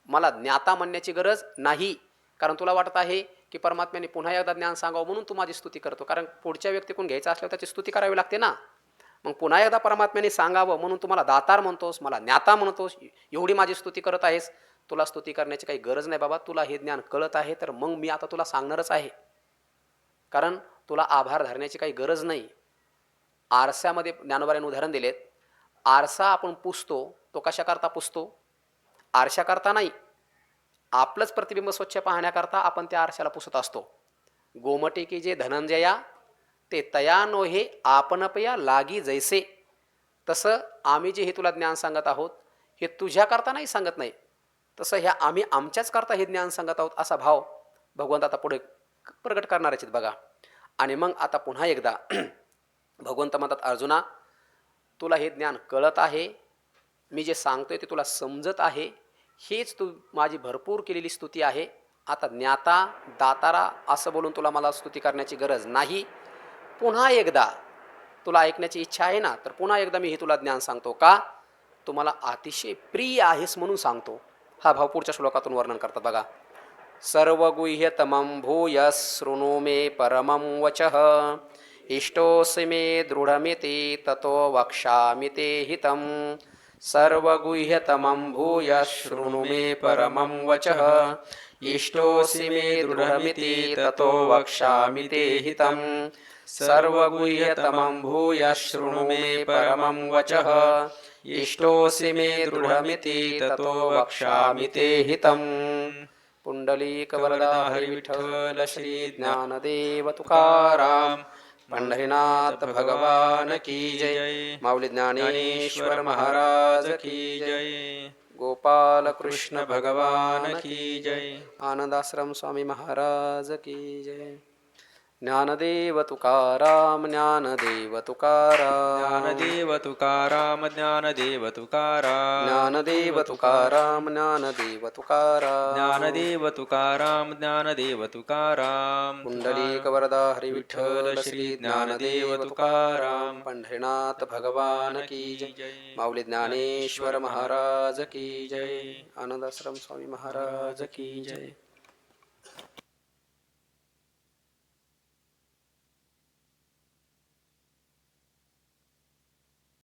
मला ज्ञाता म्हणण्याची गरज नाही. कारण तुला वाटत आहे की परमात्म्याने पुन्हा एकदा ज्ञान सांगावं म्हणून तू माझी स्तुती करतो. कारण पुढच्या व्यक्तीकडून घ्यायचं असल्यावर त्याची स्तुती करावी लागते ना. मग पुन्हा एकदा परमात्म्याने सांगावं म्हणून तुम्हाला दातार म्हणतोस, मला ज्ञाता म्हणतोस, एवढी माझी स्तुती करत आहेस. तुला स्तुती करण्याची काही गरज नाही बाबा, तुला हे ज्ञान कळत आहे तर मग मी आता तुला सांगणारच आहे. कारण तुला आभार धरण्याची काही गरज नाही. आरशामध्ये ज्ञानोबाने उदाहरण दिलेत. आरसा आपण पुसतो, तो कशाकरता पुसतो? आरशाकरता नाही, आपलंच प्रतिबिंब स्वच्छ पाहण्याकरता आपण त्या आरशाला पुसत असतो. गोमटे की जे धनंजया ते तया नोहे आपणपया लागी जैसे. तसं आम्ही जे हे तुला ज्ञान सांगत आहोत हे तुझ्याकरता नाही सांगत नाही, तसं ह्या आम्ही आमच्याच करता हे ज्ञान सांगत आहोत असा भाव भगवंत आता पुढे प्रगट करणारच आहेत बघा. आणि मग आता पुन्हा एकदा भगवंत म्हणतात, अर्जुना तुला हे ज्ञान कळत आहे, मी जे सांगतोय ते तुला समजत आहे, हेच तू माझी भरपूर केलेली स्तुती आहे. आता ज्ञाता दातारा असं बोलून तुला मला स्तुती करण्याची गरज नाही. पुन्हा एकदा तुला ऐकण्याची इच्छा आहे ना, तर पुन्हा एकदा मी हे तुला ज्ञान सांगतो. का? तुम्हाला अतिशय प्रिय आहेस म्हणून सांगतो. हा भाव पुढच्या श्लोकातून वर्णन करतात बघा. सर्वगुह्यतमं भूय शृणु मे परमं वचः इष्टोऽसि मे दृढमिति ततो वक्ष्यामि ते हितं. सर्वगुह्यतमं भूय शृणु मे परमं वचः इष्टोऽसि मे दृढमिति ततो वक्ष्यामि ते हितं. सर्वगुह्यतमं भूय शृणु मे परमं वचः इष्टोऽसि मे दृढमिति ततो वक्ष्यामि ते हितं. पुंडलीकवरदा हरिविठ्ठल श्री ज्ञानदेव तुकाराम पंढरीनाथ भगवान की जय. माऊली ज्ञानेश्वर महाराज की जय. गोपाल कृष्ण भगवान की जय. आनंदाश्रम स्वामी महाराज की जय. ज्ञानदेव तुकाराम ज्ञानदेव तुकाराम ज्ञानदेव तुकाराम ज्ञानदेव तुकाराम ज्ञानदेव तुकाराम ज्ञानदेव तुकाराम ज्ञानदेव तुकाराम ज्ञानदेव तुकाराम पुंडलीकवरदा हरिविठ्ठल श्री ज्ञानदेव तुकाराम पंढरीनाथ भगवान की जय. माऊली ज्ञानेश्वर महाराज की जय. आनंदाश्रम स्वामी महाराज की जय.